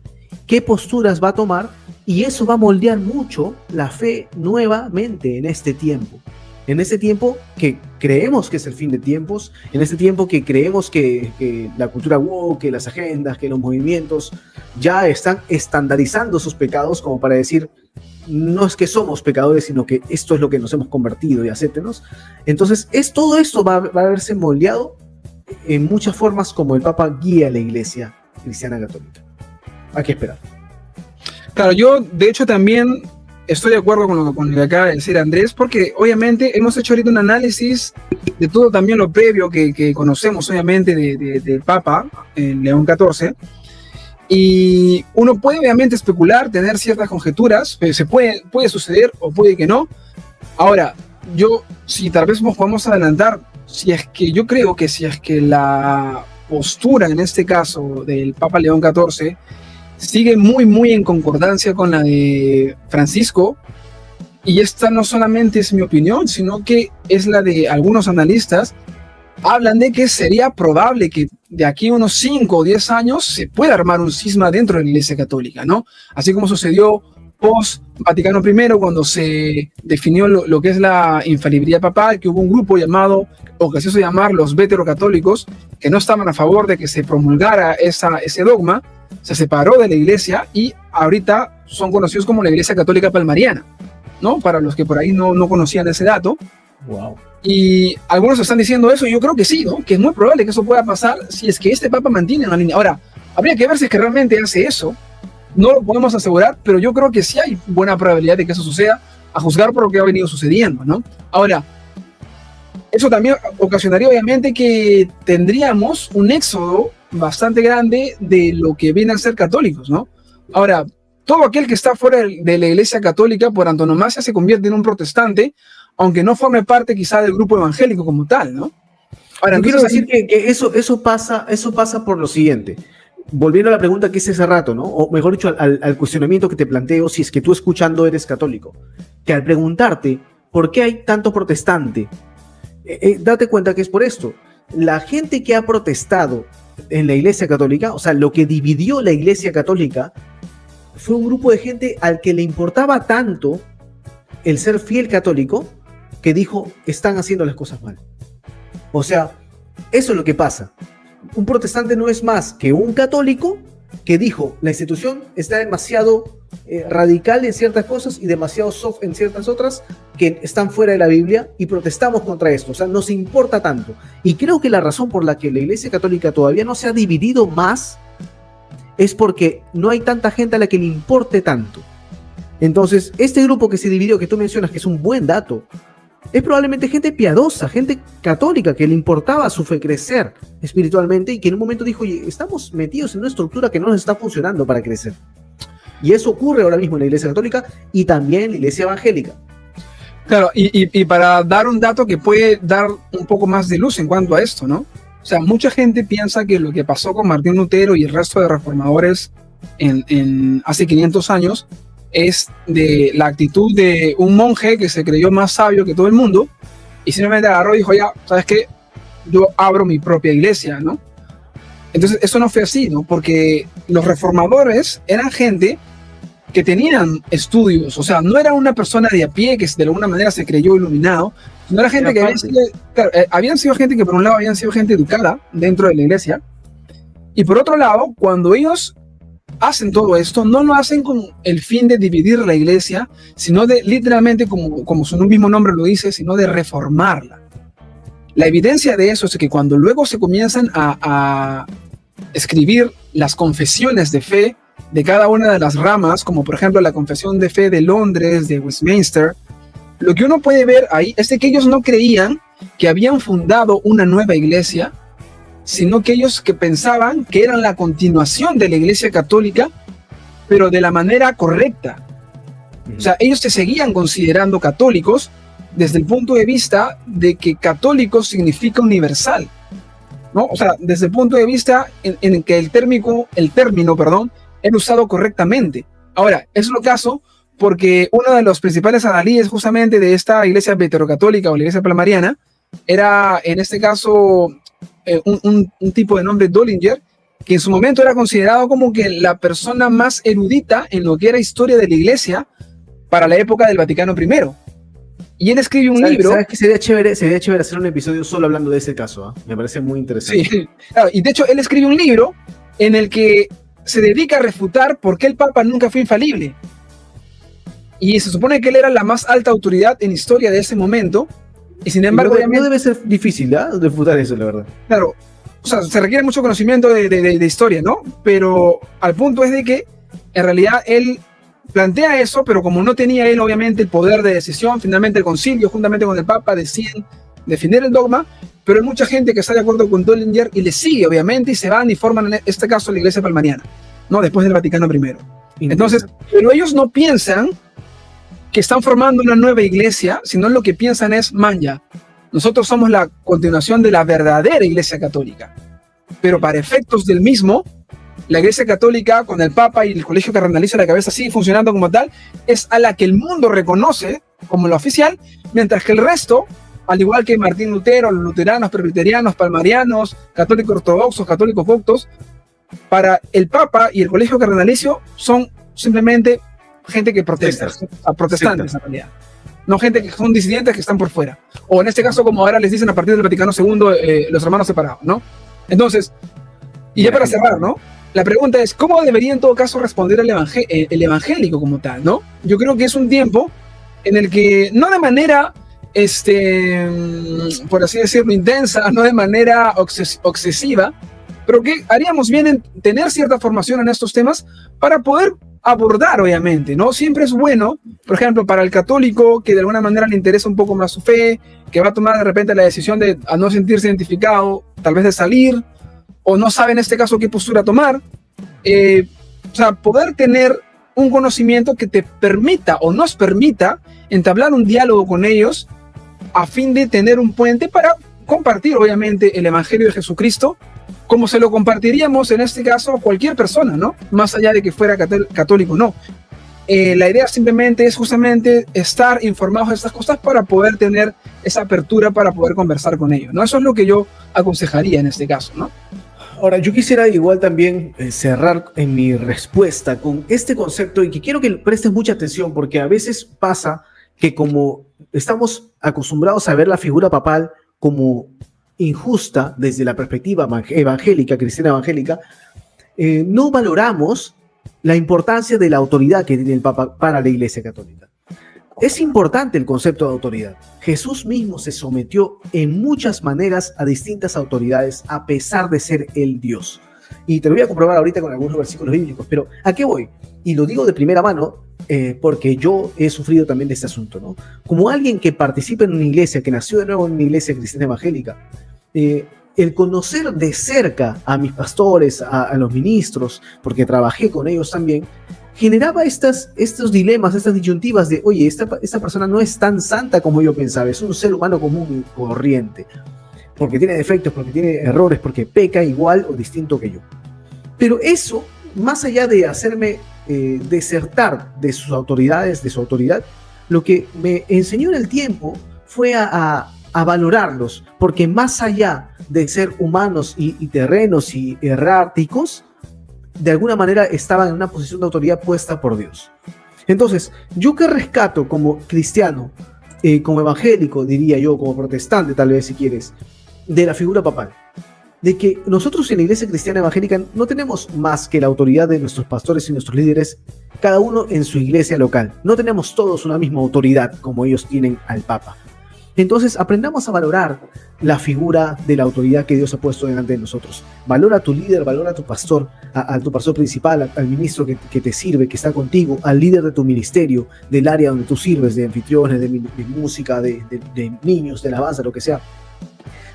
qué posturas va a tomar, y eso va a moldear mucho la fe nuevamente en este tiempo. En ese tiempo que creemos que es el fin de tiempos, en ese tiempo que creemos que la cultura woke, que las agendas, que los movimientos ya están estandarizando sus pecados como para decir, no es que somos pecadores, sino que esto es lo que nos hemos convertido y acéptenos. Entonces, todo esto va a verse moldeado en muchas formas como el Papa guía a la Iglesia Cristiana Católica. Hay que esperar. Claro, yo de hecho también estoy de acuerdo con lo que acaba de decir Andrés, porque obviamente hemos hecho ahorita un análisis de todo también lo previo que conocemos obviamente del Papa, León XIV, y uno puede obviamente especular, tener ciertas conjeturas, puede suceder o puede que no. Ahora, si tal vez nos podemos adelantar, yo creo que si es que la postura en este caso del Papa León XIV sigue muy, muy en concordancia con la de Francisco, y esta no solamente es mi opinión, sino que es la de algunos analistas, hablan de que sería probable que de aquí a unos 5 o 10 años se pueda armar un cisma dentro de la Iglesia Católica, ¿no? Así como sucedió post Vaticano I, cuando se definió lo que es la infalibilidad papal, que hubo un grupo llamado, o que se hizo llamar los veterocatólicos, que no estaban a favor de que se promulgara ese dogma, se separó de la Iglesia y ahorita son conocidos como la Iglesia Católica Palmariana, ¿no? Para los que por ahí no conocían ese dato. Wow. Y algunos están diciendo eso, y yo creo que sí, ¿no? Que es muy probable que eso pueda pasar si es que este Papa mantiene una línea. Ahora, habría que ver si es que realmente hace eso. No lo podemos asegurar, pero yo creo que sí hay buena probabilidad de que eso suceda, a juzgar por lo que ha venido sucediendo, ¿no? Ahora, eso también ocasionaría obviamente que tendríamos un éxodo bastante grande de lo que vienen a ser católicos, ¿no? Ahora, todo aquel que está fuera de la Iglesia Católica por antonomasia se convierte en un protestante, aunque no forme parte quizá del grupo evangélico como tal, ¿no? Ahora, yo quiero decir que eso pasa por lo siguiente. Volviendo a la pregunta que hice hace rato, ¿no? O mejor dicho, al cuestionamiento que te planteo, si es que tú escuchando eres católico, que al preguntarte por qué hay tanto protestante, date cuenta que es por esto. La gente que ha protestado en la Iglesia Católica, o sea, lo que dividió la Iglesia Católica, fue un grupo de gente al que le importaba tanto el ser fiel católico, que dijo, están haciendo las cosas mal. O sea, eso es lo que pasa. Un protestante no es más que un católico que dijo, la institución está demasiado radical en ciertas cosas y demasiado soft en ciertas otras que están fuera de la Biblia, y protestamos contra esto. O sea, nos importa tanto. Y creo que la razón por la que la Iglesia Católica todavía no se ha dividido más es porque no hay tanta gente a la que le importe tanto. Entonces, este grupo que se dividió, que tú mencionas, que es un buen dato, es probablemente gente piadosa, gente católica que le importaba a su fe crecer espiritualmente, y que en un momento dijo, oye, estamos metidos en una estructura que no nos está funcionando para crecer. Y eso ocurre ahora mismo en la Iglesia Católica y también en la Iglesia Evangélica. Claro, y para dar un dato que puede dar un poco más de luz en cuanto a esto, ¿no? O sea, mucha gente piensa que lo que pasó con Martín Lutero y el resto de reformadores hace 500 años es de la actitud de un monje que se creyó más sabio que todo el mundo y simplemente agarró y dijo, ya, ¿sabes qué? Yo abro mi propia iglesia, ¿no? Entonces, eso no fue así, ¿no? Porque los reformadores eran gente que tenían estudios, o sea, no era una persona de a pie que de alguna manera se creyó iluminado, no era gente que habían sido gente que por un lado habían sido gente educada dentro de la iglesia, y por otro lado, cuando ellos hacen todo esto, no lo hacen con el fin de dividir la iglesia, sino de literalmente, como su mismo nombre lo dice, sino de reformarla. La evidencia de eso es que cuando luego se comienzan a escribir las confesiones de fe de cada una de las ramas, como por ejemplo la confesión de fe de Londres, de Westminster, lo que uno puede ver ahí es de que ellos no creían que habían fundado una nueva iglesia, sino que ellos que pensaban que eran la continuación de la Iglesia Católica, pero de la manera correcta. O sea, ellos se seguían considerando católicos desde el punto de vista de que católico significa universal, ¿no? O sea, desde el punto de vista en que el término, era usado correctamente. Ahora, es lo caso porque uno de los principales adalíes justamente de esta iglesia veterocatólica o la iglesia palmariana era, en este caso, un tipo de nombre Dollinger, que en su momento era considerado como que la persona más erudita en lo que era historia de la iglesia para la época del Vaticano I. Y él escribe un libro. ¿Sabes qué? Sería chévere hacer un episodio solo hablando de ese caso, ¿eh? Me parece muy interesante. Sí, claro, y de hecho él escribe un libro en el que se dedica a refutar por qué el Papa nunca fue infalible. Y se supone que él era la más alta autoridad en historia de ese momento. Y sin embargo, no debe ser difícil, ¿eh? Refutar eso, la verdad. Claro, o sea, se requiere mucho conocimiento de historia, ¿no? Pero al punto es de que en realidad él plantea eso, pero como no tenía él obviamente el poder de decisión, finalmente el concilio juntamente con el Papa deciden defender el dogma, pero hay mucha gente que está de acuerdo con Dollinger y le sigue obviamente, y se van y forman en este caso la iglesia palmariana, ¿no? Después del Vaticano I. Entonces, pero ellos no piensan que están formando una nueva iglesia, sino lo que piensan es, ya, nosotros somos la continuación de la verdadera iglesia católica, pero para efectos del mismo, la iglesia católica con el Papa y el colegio cardenalicio a la cabeza sigue funcionando como tal, es a la que el mundo reconoce como la oficial, mientras que el resto, al igual que Martín Lutero, los luteranos, presbiterianos, palmarianos, católicos ortodoxos, católicos coptos, para el Papa y el Colegio Cardenalicio son simplemente gente que protesta, protestantes en realidad. No gente que son disidentes que están por fuera. O en este caso, como ahora les dicen a partir del Vaticano II, los hermanos separados, ¿no? Entonces, y ya para cerrar, ¿no? La pregunta es, ¿cómo debería en todo caso responder el evangélico como tal, ¿no? Yo creo que es un tiempo en el que, no de manera, por así decirlo, intensa, no de manera obsesiva, pero que haríamos bien en tener cierta formación en estos temas para poder abordar, obviamente, ¿no? Siempre es bueno, por ejemplo, para el católico que de alguna manera le interesa un poco más su fe, que va a tomar de repente la decisión de a no sentirse identificado, tal vez de salir, o no sabe en este caso qué postura tomar, o sea, poder tener un conocimiento que te permita o nos permita entablar un diálogo con ellos a fin de tener un puente para compartir, obviamente, el Evangelio de Jesucristo, como se lo compartiríamos en este caso a cualquier persona, ¿no? Más allá de que fuera católico o no. La idea simplemente es justamente estar informados de estas cosas para poder tener esa apertura para poder conversar con ellos, ¿no? Eso es lo que yo aconsejaría en este caso, ¿no? Ahora, yo quisiera igual también cerrar en mi respuesta con este concepto y que quiero que prestes mucha atención porque a veces pasa que como estamos acostumbrados a ver la figura papal como injusta desde la perspectiva evangélica, cristiana evangélica, no valoramos la importancia de la autoridad que tiene el Papa para la Iglesia Católica. Es importante el concepto de autoridad. Jesús mismo se sometió en muchas maneras a distintas autoridades a pesar de ser el Dios. Y te lo voy a comprobar ahorita con algunos versículos bíblicos, pero ¿a qué voy? Y lo digo de primera mano porque yo he sufrido también de este asunto, ¿no? Como alguien que participa en una iglesia, que nació de nuevo en una iglesia cristiana evangélica, el conocer de cerca a mis pastores, a los ministros, porque trabajé con ellos también, generaba estos dilemas, estas disyuntivas de, oye, esta persona no es tan santa como yo pensaba, es un ser humano común y corriente, porque tiene defectos, porque tiene errores, porque peca igual o distinto que yo. Pero eso, más allá de hacerme desertar de sus autoridades, de su autoridad, lo que me enseñó en el tiempo fue a valorarlos, porque más allá de ser humanos y terrenos y erráticos, de alguna manera estaban en una posición de autoridad puesta por Dios. Entonces, yo que rescato como cristiano, como evangélico, diría yo, como protestante tal vez si quieres, de la figura papal, de que nosotros en la iglesia cristiana evangélica no tenemos más que la autoridad de nuestros pastores y nuestros líderes, cada uno en su iglesia local. No tenemos todos una misma autoridad como ellos tienen al Papa. Entonces aprendamos a valorar la figura de la autoridad que Dios ha puesto delante de nosotros. Valora a tu líder, valora a tu pastor, a tu pastor principal, al ministro que te sirve, que está contigo, al líder de tu ministerio, del área donde tú sirves, de anfitriones, de música, de niños, de alabanza, lo que sea.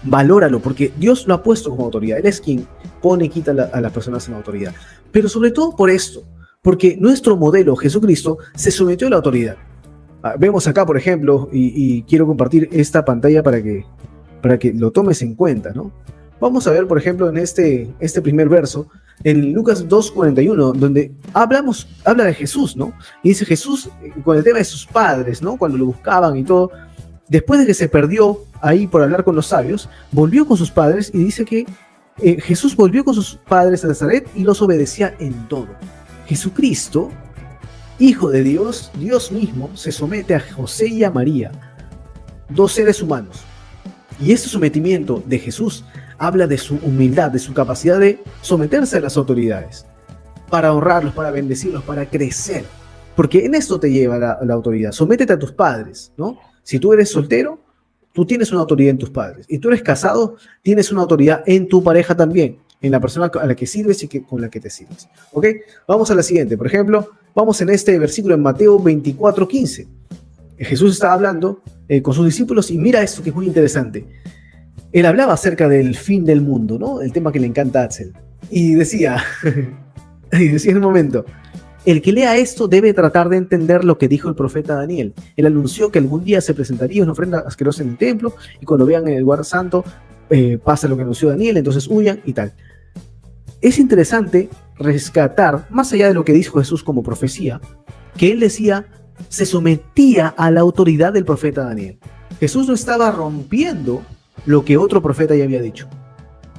Valóralo, porque Dios lo ha puesto como autoridad. Él es quien pone y quita a las personas en autoridad. Pero sobre todo por esto, porque nuestro modelo, Jesucristo, se sometió a la autoridad. Vemos acá, por ejemplo, y quiero compartir esta pantalla para que lo tomes en cuenta, ¿no? Vamos a ver, por ejemplo, en este primer verso, en Lucas 2:41, donde habla de Jesús, ¿no? Y dice Jesús, con el tema de sus padres, ¿no? Cuando lo buscaban y todo, después de que se perdió ahí por hablar con los sabios, volvió con sus padres y dice que Jesús volvió con sus padres a Nazaret y los obedecía en todo. Jesucristo, Hijo de Dios, Dios mismo, se somete a José y a María, dos seres humanos. Y este sometimiento de Jesús habla de su humildad, de su capacidad de someterse a las autoridades, para honrarlos, para bendecirlos, para crecer. Porque en esto te lleva la autoridad. Sométete a tus padres, ¿no? Si tú eres soltero, tú tienes una autoridad en tus padres. Y tú eres casado, tienes una autoridad en tu pareja también, en la persona a la que sirves y con la que te sirves. ¿Ok? Vamos a la siguiente. Por ejemplo, vamos en este versículo en Mateo 24:15. Jesús estaba hablando con sus discípulos y mira esto que es muy interesante. Él hablaba acerca del fin del mundo, ¿no? El tema que le encanta a Axel. Y decía en un momento, el que lea esto debe tratar de entender lo que dijo el profeta Daniel. Él anunció que algún día se presentaría una ofrenda asquerosa en el templo y cuando vean en el lugar santo pasa lo que anunció Daniel, entonces huyan y tal. Es interesante rescatar, más allá de lo que dijo Jesús como profecía, que él decía se sometía a la autoridad del profeta Daniel. Jesús no estaba rompiendo lo que otro profeta ya había dicho.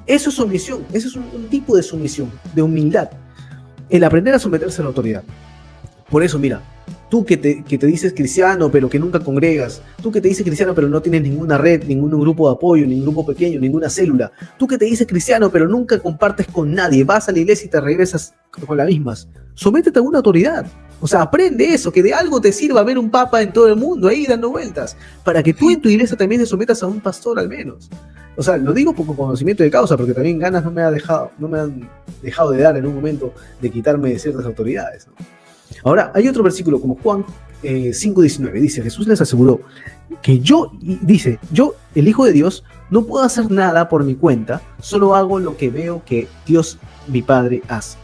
Eso es sumisión, eso es un tipo de sumisión, de humildad, el aprender a someterse a la autoridad. Por eso, mira, tú que te dices cristiano pero que nunca congregas, tú que te dices cristiano pero no tienes ninguna red, ningún grupo de apoyo, ningún grupo pequeño, ninguna célula, tú que te dices cristiano pero nunca compartes con nadie, vas a la iglesia y te regresas con las mismas, sométete a una autoridad. O sea, aprende eso, que de algo te sirva ver un papa en todo el mundo ahí dando vueltas, para que tú en tu iglesia también te sometas a un pastor al menos. O sea, lo digo por conocimiento de causa, porque también ganas no me han dejado de dar en un momento de quitarme de ciertas autoridades, ¿no? Ahora, hay otro versículo como Juan 5:19, dice, Jesús les aseguró que yo, el Hijo de Dios, no puedo hacer nada por mi cuenta, solo hago lo que veo que Dios, mi Padre, hace.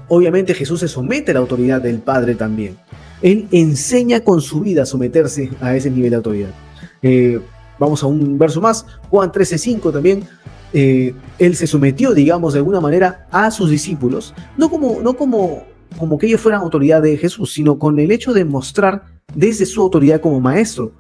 Obviamente Jesús se somete a la autoridad del Padre también. Él enseña con su vida a someterse a ese nivel de autoridad. Vamos a un verso más, Juan 13:5 también. Él se sometió, digamos, de alguna manera a sus discípulos, no como que ellos fueran autoridad de Jesús, sino con el hecho de mostrar desde su autoridad como maestro,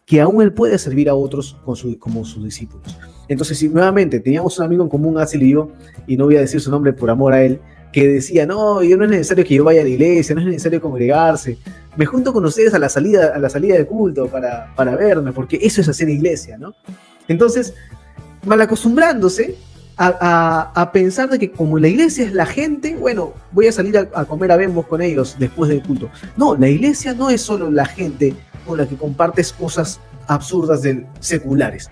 que aún él puede servir a otros como sus discípulos. Entonces, si nuevamente teníamos un amigo en común, Axel y yo, y no voy a decir su nombre por amor a él, que decía, no es necesario que yo vaya a la iglesia, no es necesario congregarse, me junto con ustedes a la salida de culto para verme, porque eso es hacer iglesia, ¿no? Entonces, malacostumbrándose a pensar de que como la iglesia es la gente, bueno, voy a salir a comer a Bembos con ellos después del culto. No, la iglesia no es solo la gente con la que compartes cosas absurdas seculares.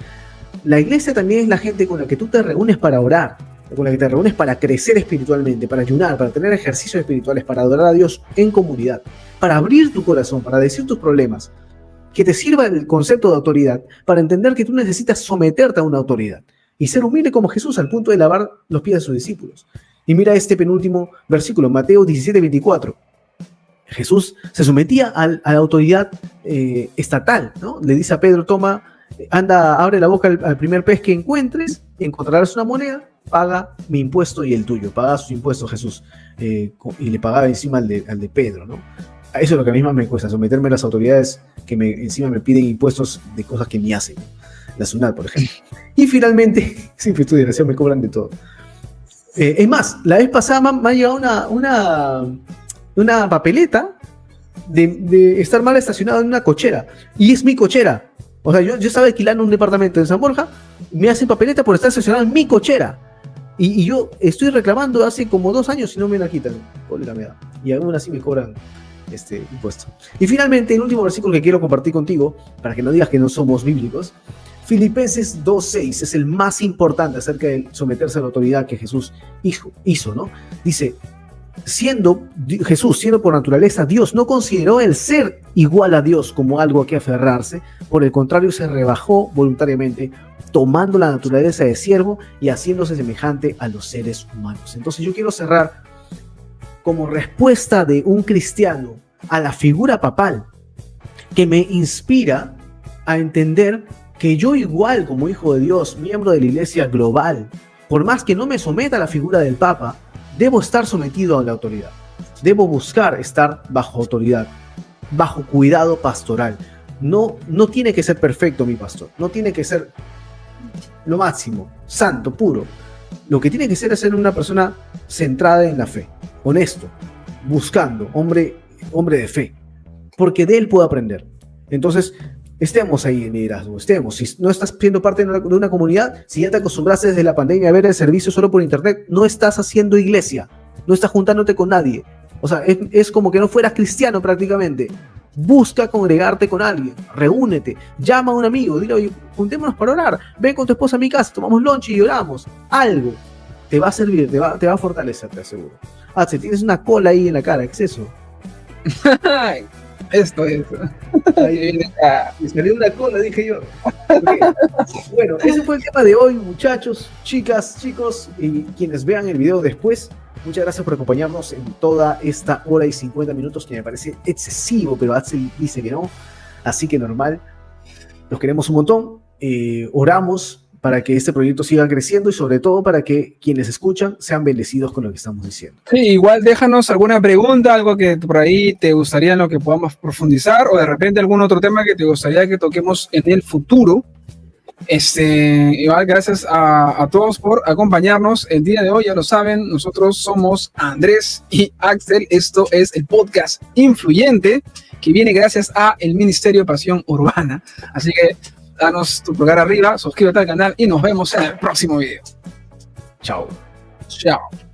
La iglesia también es la gente con la que tú te reúnes para orar, con la que te reúnes para crecer espiritualmente, para ayunar, para tener ejercicios espirituales, para adorar a Dios en comunidad, para abrir tu corazón, para decir tus problemas, que te sirva el concepto de autoridad, para entender que tú necesitas someterte a una autoridad y ser humilde como Jesús al punto de lavar los pies de sus discípulos. Y mira este penúltimo versículo, Mateo 17:24. Jesús se sometía a la autoridad estatal, ¿no? Le dice a Pedro, toma, anda, abre la boca al primer pez que encuentres, encontrarás una moneda, paga mi impuesto y el tuyo. Paga sus impuestos Jesús, y le pagaba encima al de Pedro, ¿no? Eso es lo que a mí más me cuesta, someterme a las autoridades que encima me piden impuestos de cosas que ni hacen. La SUNAT, por ejemplo. Y finalmente, siempre estoy desgraciado, me cobran de todo. Es más, la vez pasada me ha llegado una papeleta de estar mal estacionado en una cochera. Y es mi cochera. O sea, yo estaba alquilando un departamento en San Borja, me hacen papeleta por estar estacionado en mi cochera. Y yo estoy reclamando hace como 2 años y no me la quitan. Cólera me da. Y aún así me cobran impuesto. Y finalmente, el último versículo que quiero compartir contigo, para que no digas que no somos bíblicos, Filipenses 2:6 es el más importante acerca de someterse a la autoridad que Jesús hizo, ¿no? Dice, Jesús, siendo por naturaleza Dios, no consideró el ser igual a Dios como algo a que aferrarse, por el contrario se rebajó voluntariamente, tomando la naturaleza de siervo y haciéndose semejante a los seres humanos. Entonces yo quiero cerrar como respuesta de un cristiano a la figura papal, que me inspira a entender que yo igual como hijo de Dios, miembro de la iglesia global, por más que no me someta a la figura del Papa, debo estar sometido a la autoridad. Debo buscar estar bajo autoridad, bajo cuidado pastoral. No tiene que ser perfecto mi pastor, no tiene que ser lo máximo, santo, puro. Lo que tiene que ser es ser una persona centrada en la fe, honesto, buscando, hombre de fe, porque de él puedo aprender. Entonces, estemos ahí en liderazgo, si no estás siendo parte de una comunidad, si ya te acostumbraste desde la pandemia a ver el servicio solo por internet, no estás haciendo iglesia, no estás juntándote con nadie. O sea, es como que no fueras cristiano prácticamente. Busca congregarte con alguien, reúnete, llama a un amigo, dile, oye, juntémonos para orar, ven con tu esposa a mi casa, tomamos lunch y oramos. Algo te va a servir, te va a fortalecer, te aseguro. Si tienes una cola ahí en la cara, ¿qué es eso? Esto es. Me salió una cola, dije yo. Okay. Bueno, ese fue el tema de hoy, muchachos, chicas, chicos, y quienes vean el video después. Muchas gracias por acompañarnos en toda esta hora y 50 minutos, que me parece excesivo, pero Axel dice que no, así que normal. Los queremos un montón. Oramos para que este proyecto siga creciendo y sobre todo para que quienes escuchan sean bendecidos con lo que estamos diciendo. Sí, igual déjanos alguna pregunta, algo que por ahí te gustaría en lo que podamos profundizar, o de repente algún otro tema que te gustaría que toquemos en el futuro. Igual gracias a todos por acompañarnos el día de hoy. Ya lo saben, nosotros somos Andrés y Axel. Esto es el podcast Influyente, que viene gracias a el Ministerio de Pasión Urbana. Así que danos tu pulgar arriba, suscríbete al canal y nos vemos en el próximo video. Chao. Chao.